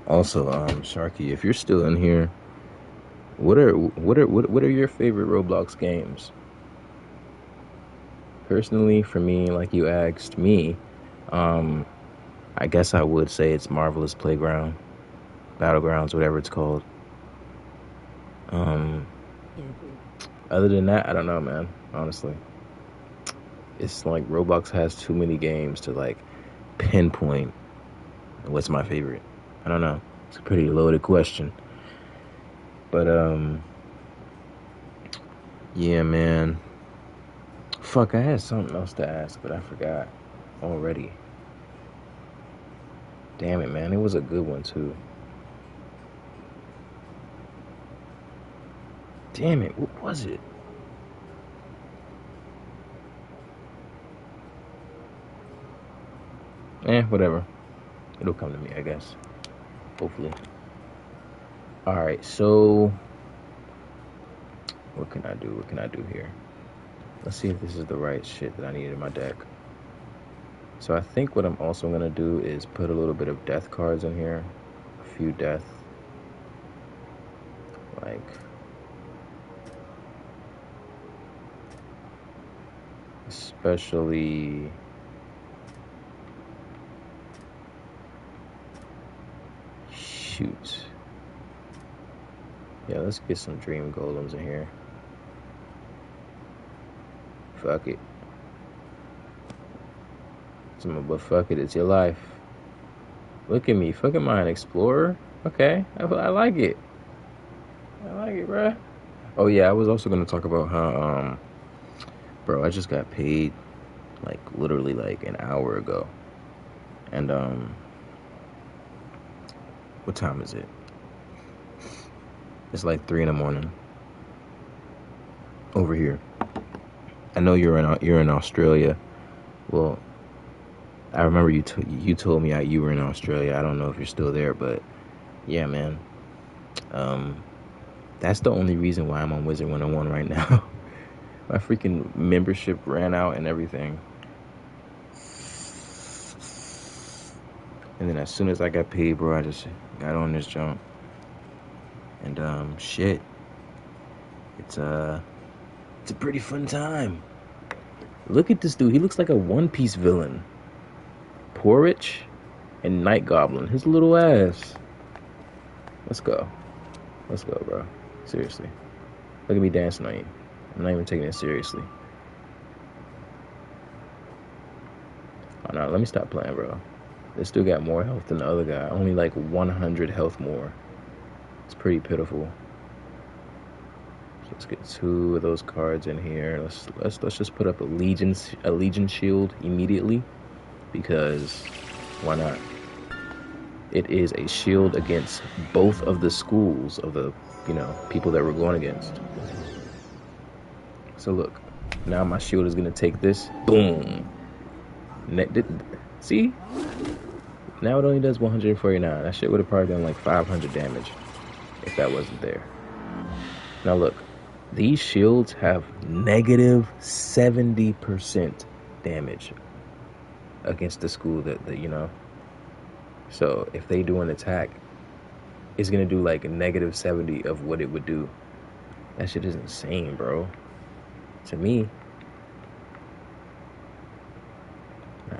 Also, Sharky, if you're still in here, what are your favorite Roblox games? Personally, for me, like you asked me, I guess I would say it's Marvelous Playground, Battlegrounds, whatever it's called. Other than that, I don't know, man. Honestly, it's like Roblox has too many games to like pinpoint what's my favorite. I don't know. It's a pretty loaded question. But yeah, man. Fuck, I had something else to ask, but I forgot already. Damn it, man. It was a good one too. Damn it, what was it? Whatever. It'll come to me, I guess. Hopefully. Alright, so what can I do? What can I do here? Let's see if this is the right shit that I need in my deck. So I think what I'm also gonna do is put a little bit of death cards in here. A few death. Like especially shoot. Yeah, let's get some dream golems in here. Fuck it. But fuck it, it's your life. Look at me, fucking mine, explorer. Okay, I like it. I like it, bruh. Oh yeah, I was also gonna talk about how, bro, I just got paid, like literally like an hour ago, and what time is it? It's like 3 in the morning over here. I know you're in Australia. Well, I remember you told me you were in Australia. I don't know if you're still there, but yeah, man. That's the only reason why I'm on Wizard 101 right now. My freaking membership ran out and everything. And then as soon as I got paid, bro, I just got on this jump. And shit. It's a pretty fun time. Look at this dude. He looks like a One Piece villain. Porridge and Night Goblin. His little ass. Let's go. Let's go, bro. Seriously. Look at me dancing on you. I'm not even taking it seriously. Oh no, let me stop playing, bro. This dude got more health than the other guy. Only like 100 health more. It's pretty pitiful. So let's get 2 of those cards in here. Let's just put up a Legion shield immediately, because why not? It is a shield against both of the schools of the, people that we're going against. So look, now my shield is gonna take this. Boom. See? Now it only does 149. That shit would have probably done like 500 damage if that wasn't there. Now look, these shields have negative 70% damage against the school that. So if they do an attack, it's gonna do like a negative 70 of what it would do. That shit is insane, bro. To me,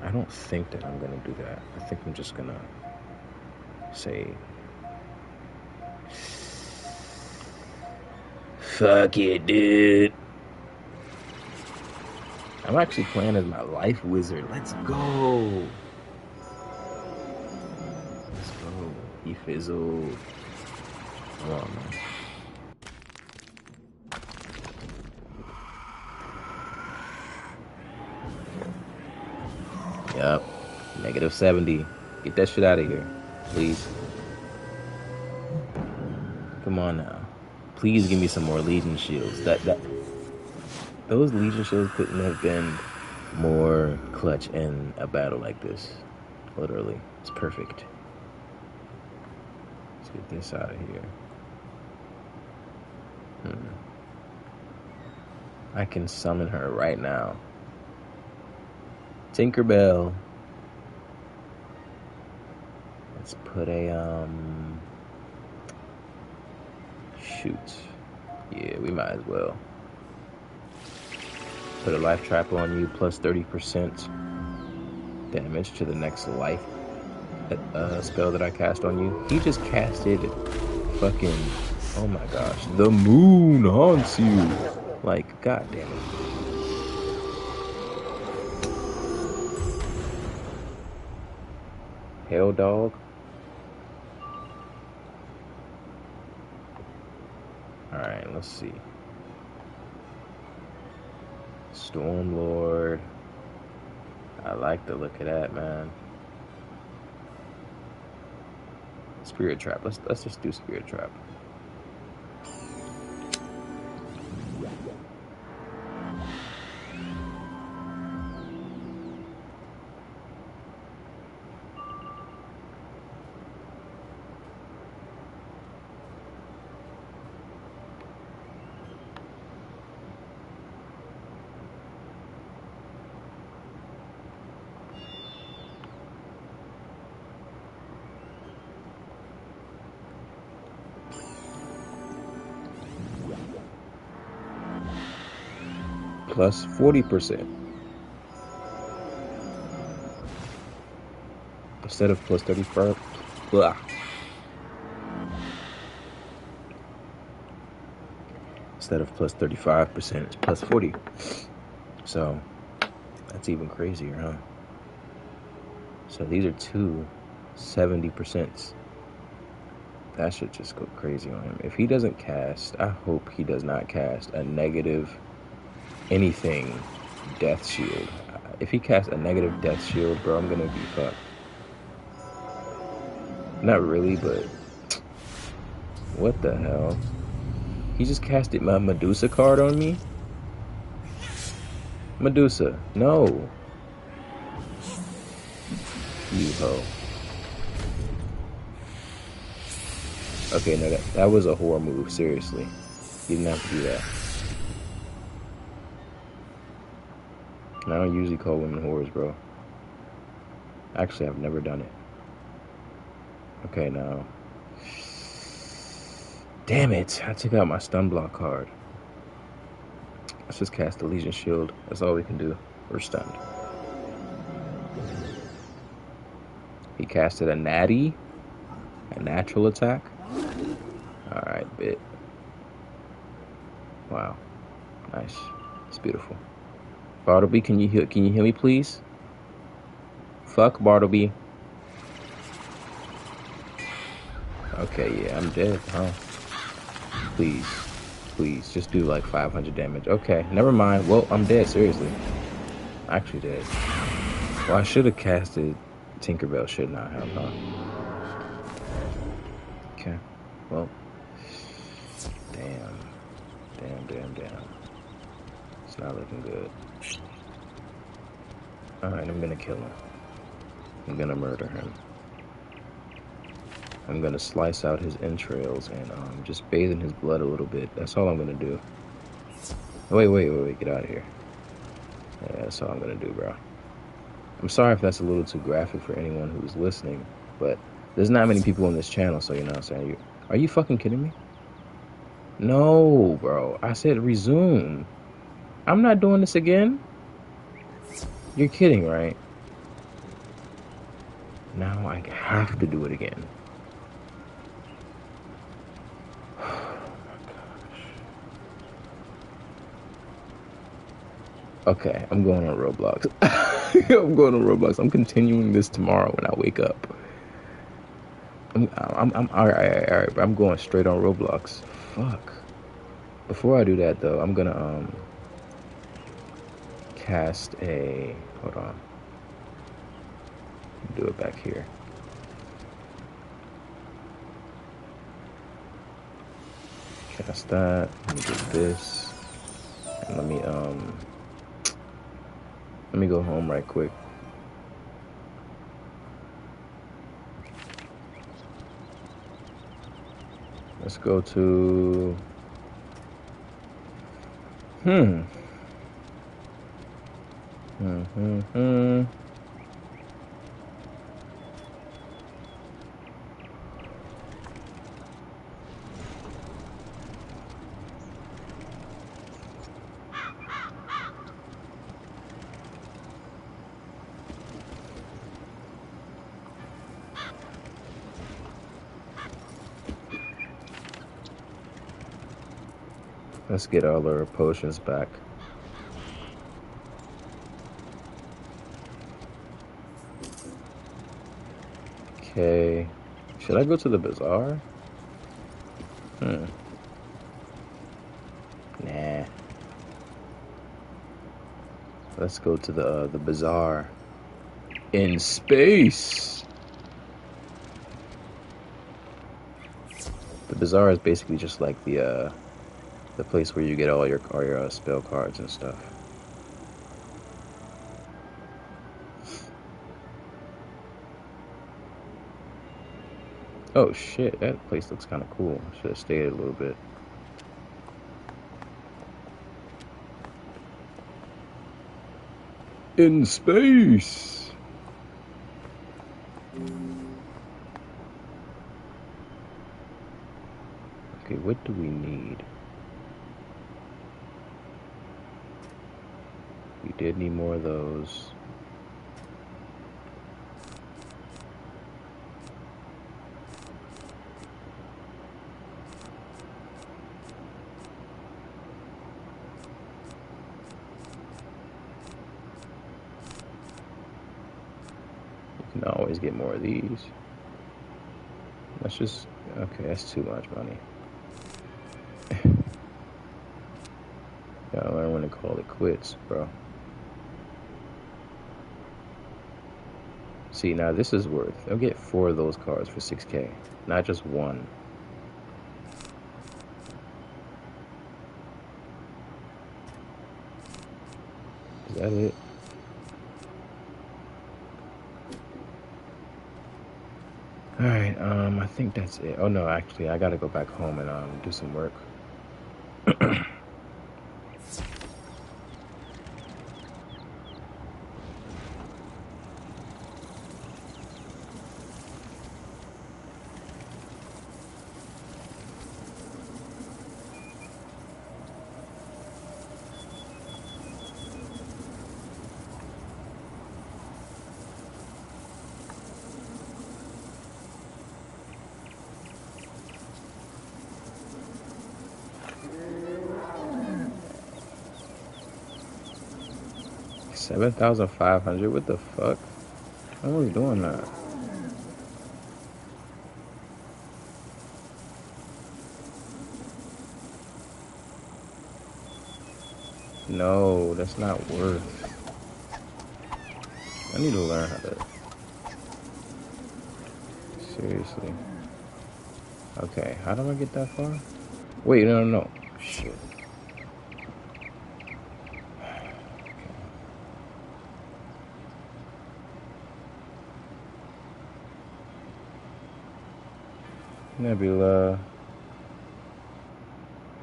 I don't think that I'm gonna do that. I think I'm just gonna say, fuck it, dude. I'm actually playing as my life wizard. Let's go. He fizzled. Come on, man. Yup. Negative 70. Get that shit out of here, please. Come on now. Please give me some more Legion shields. Those Legion shields couldn't have been more clutch in a battle like this. Literally. It's perfect. Let's get this out of here. I can summon her right now. Tinkerbell. Let's put a, shoot. Yeah, we might as well. Put a life trap on you, plus 30% damage to the next life spell that I cast on you. He just casted fucking, oh my gosh, the moon haunts you. Like, god damn it. Hell dog. Alright, let's see. Stormlord. I like the look of that, man. Spirit Trap. Let's just do Spirit Trap. Plus 40%. Instead of plus 35. Blah. Instead of plus 35%, it's plus 40. So that's even crazier, huh? So these are two 70%. That should just go crazy on him. If he doesn't cast, I hope he does not cast a negative anything death shield. If he casts a negative death shield, bro, I'm gonna be fucked. Not really, but what the hell? He just casted my Medusa card on me? Medusa, no. You hoe. Okay, no, that was a whore move, seriously. You didn't have to do that. I don't usually call women whores, bro. Actually, I've never done it. Okay, now. Damn it, I took out my stun block card. Let's just cast the Legion Shield. That's all we can do. We're stunned. He casted a natty. A natural attack. Alright, bit. Wow. Nice. It's beautiful. Bartleby, can you heal me, please? Fuck Bartleby. Okay, yeah, I'm dead, huh? Please. Please, just do like 500 damage. Okay, never mind. Well, I'm dead, seriously. Actually dead. Well, I should have casted Tinkerbell, shouldn't I have, huh? Okay, well. Damn. It's not looking good. Alright, I'm gonna kill him. I'm gonna murder him. I'm gonna slice out his entrails and just bathe in his blood a little bit. That's all I'm gonna do. Wait, get out of here. Yeah, that's all I'm gonna do, bro. I'm sorry if that's a little too graphic for anyone who's listening, but there's not many people on this channel, so you know what I'm saying? Are you fucking kidding me? No, bro. I said resume. I'm not doing this again. You're kidding, right? Now I have to do it again. Okay, I'm going on Roblox. I'm going on Roblox. I'm continuing this tomorrow when I wake up. I'm all right. I'm going straight on Roblox. Fuck. Before I do that though, I'm gonna cast a. Hold on. Do it back here. Cast that. Let me do this. And let me go home right quick. Let's go to Let's get all our potions back. Okay. Should I go to the bazaar? Nah. Let's go to the bazaar in space. The bazaar is basically just like the place where you get all your spell cards and stuff. Oh shit, that place looks kind of cool. Should have stayed a little bit. In space. Okay, what do we need? We did need more of those. You can always get more of these. That's just, okay, that's too much money. Gotta learn when to call it quits, bro. See, now this is worth. I'll get 4 of those cards for 6K, not just one. Is that it? Alright, I think that's it. Oh no, actually, I gotta go back home and do some work. 7,500? What the fuck? I was doing that. No, that's not worth. I need to learn how to. Seriously. Okay, how do I get that far? Wait, no. Shit. Nebula.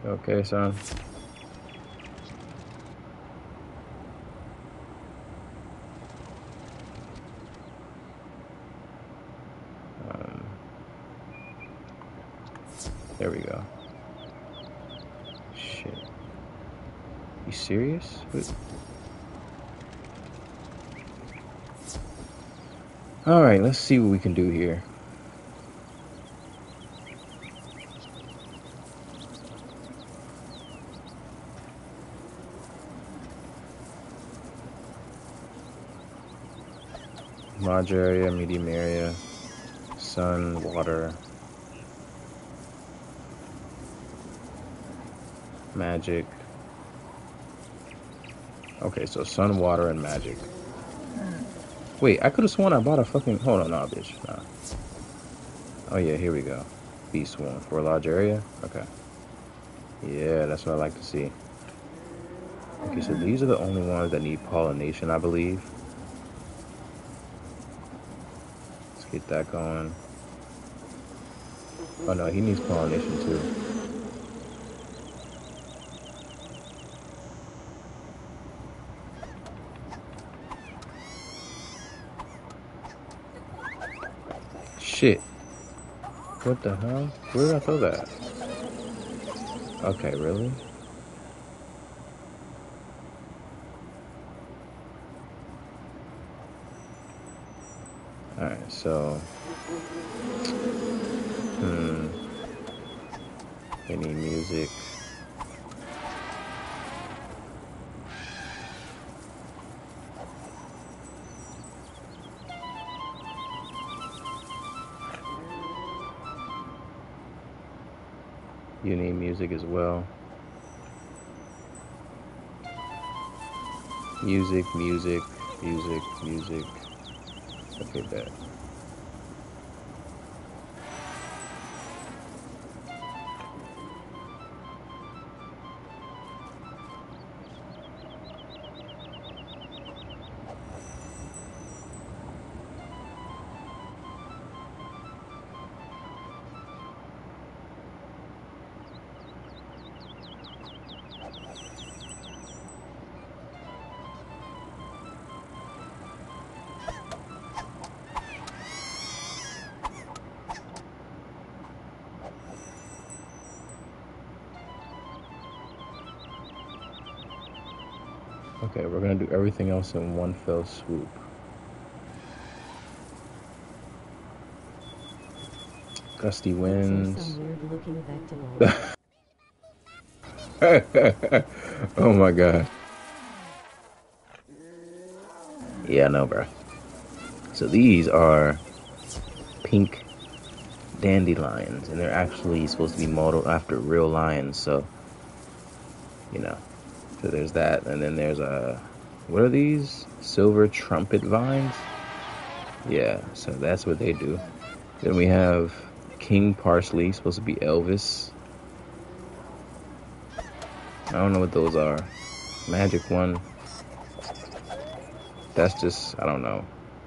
Okay, son. There we go. Shit. You serious? Alright, let's see what we can do here. Large area, medium area, sun, water, magic. Okay, so sun, water, and magic. Wait, I could have sworn I bought a fucking... Hold on, nah, bitch. Nah. Oh, yeah, here we go. Beast one for a large area? Okay. Yeah, that's what I like to see. Okay, so these are the only ones that need pollination, I believe. Let's get that going. Oh, no, he needs pollination, too. Shit. What the hell? Where did I throw that? Okay, really? Alright, so... They need music. You need music as well. Music. Okay, bet. Okay, we're gonna do everything else in one fell swoop. Gusty winds. Some weird looking vegetables. Oh my god. Yeah, I know, bro. So these are pink dandelions, and they're actually supposed to be modeled after real lions, so, you know. So there's that, and then there's what are these? Silver trumpet vines? Yeah, so that's what they do. Then we have king parsley, supposed to be Elvis. I don't know what those are. Magic one. That's just, I don't know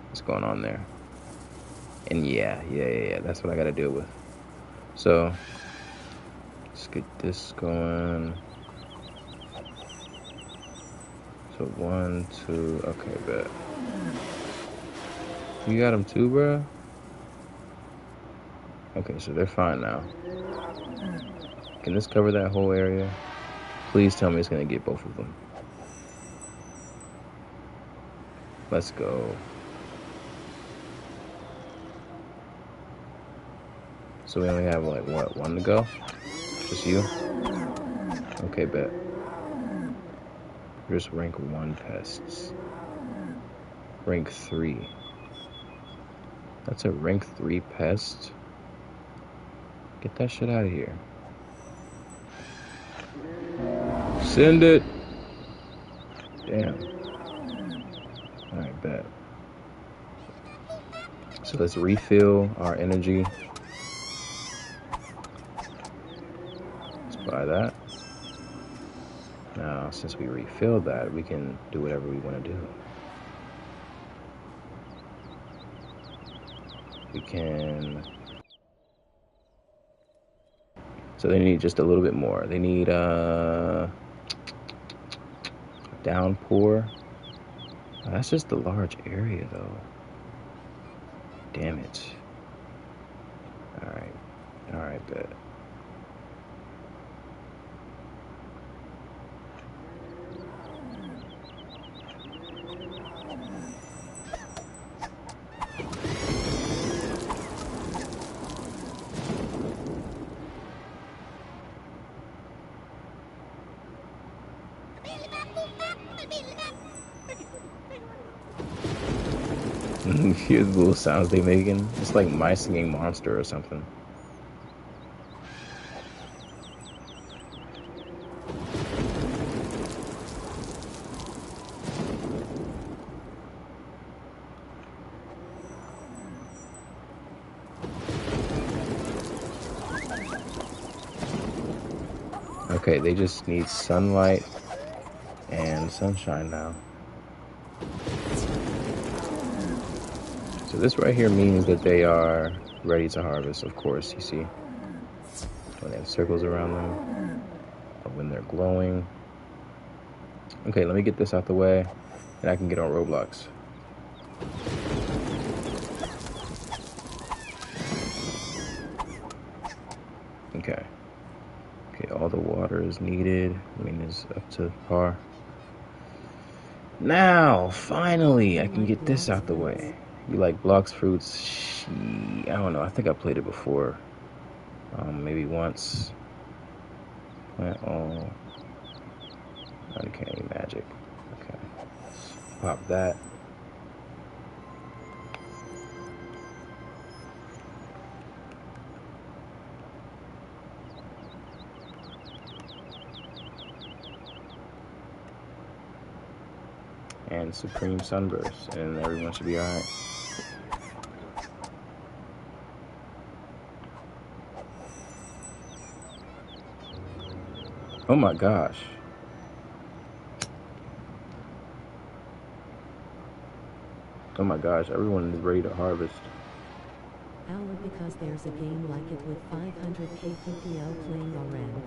what's going on there. And yeah, that's what I gotta deal with. So, let's get this going. So 1, 2, okay, bet. You got them too, bro? Okay, so they're fine now. Can this cover that whole area? Please tell me it's gonna get both of them. Let's go. So we only have, like, what, 1 to go? Just you? Okay, bet. Just rank 1 pests. Rank 3. That's a rank 3 pest? Get that shit out of here. Send it! Damn. Alright, bet. So let's refill our energy. Let's buy that. Now, since we refilled that, we can do whatever we want to do. We can... So they need just a little bit more. They need downpour. Oh, that's just a large area, though. Damn it. Alright, bet. Hear the little sounds they making? It's like my singing monster or something. Okay, they just need sunlight and sunshine now. So this right here means that they are ready to harvest, of course, you see. When they have circles around them, or when they're glowing. Okay, let me get this out the way, and I can get on Roblox. Okay. Okay, all the water is needed. I mean, is up to par. Now, finally, I can get this out the way. You like blocks, fruits? I don't know. I think I played it before. Maybe once. Plant all. Uncanny magic. Okay. Pop that. And Supreme Sunburst, and everyone should be alright. Oh my gosh. Oh my gosh, everyone is ready to harvest. Hour because there's a game like it with 500k PPL playing around.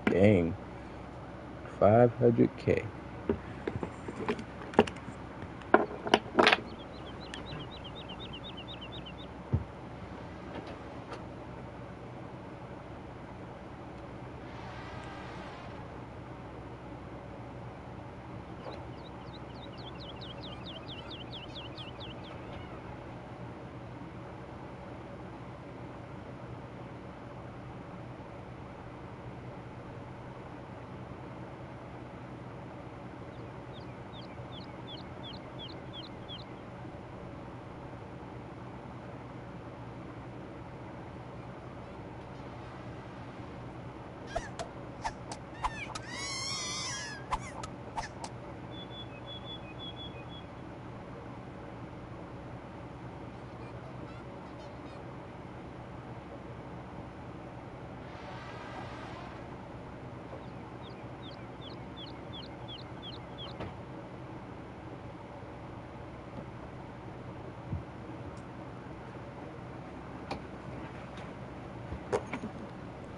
Dang. 500k.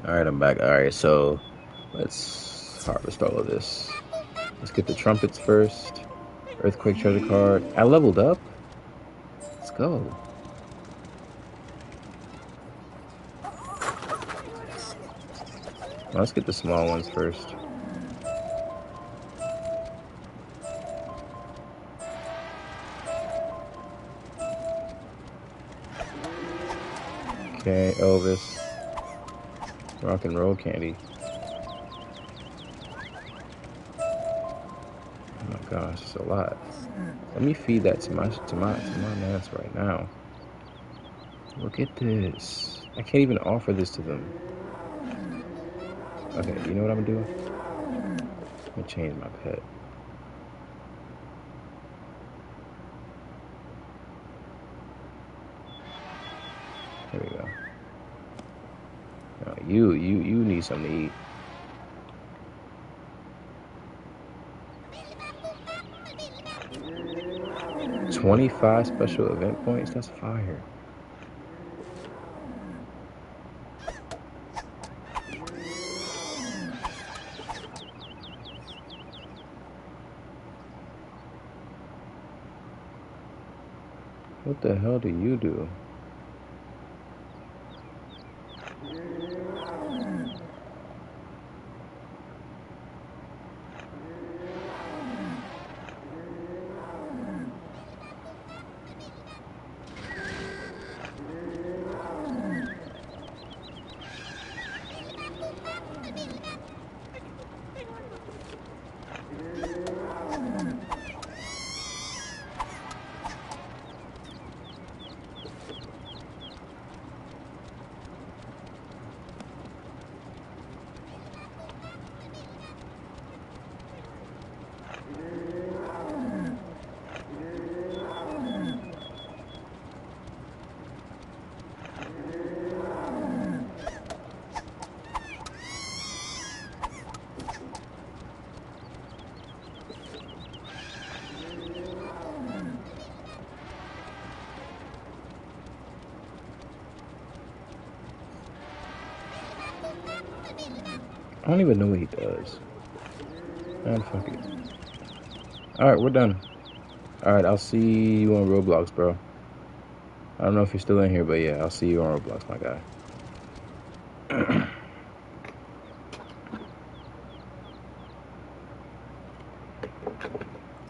Alright, I'm back. Alright, so let's harvest all of this. Let's get the trumpets first. Earthquake treasure card. I leveled up. Let's go. Well, let's get the small ones first. Okay, Elvis. Rock and roll candy. Oh my gosh, it's a lot. Let me feed that to my mans right now. Look at this. I can't even offer this to them. Okay, you know what I'm gonna do? I'm gonna change my pet. There we go. You need something to eat. 25 special event points? That's fire. What the hell do you do? I don't even know what he does. Man, fuck it. Alright, we're done. Alright, I'll see you on Roblox, bro. I don't know if you're still in here, but yeah, I'll see you on Roblox, my guy.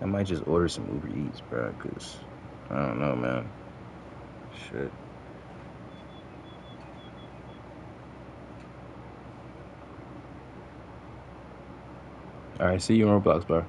I might just order some Uber Eats, bro, because I don't know, man. Shit. Alright, see you on Roblox, bro.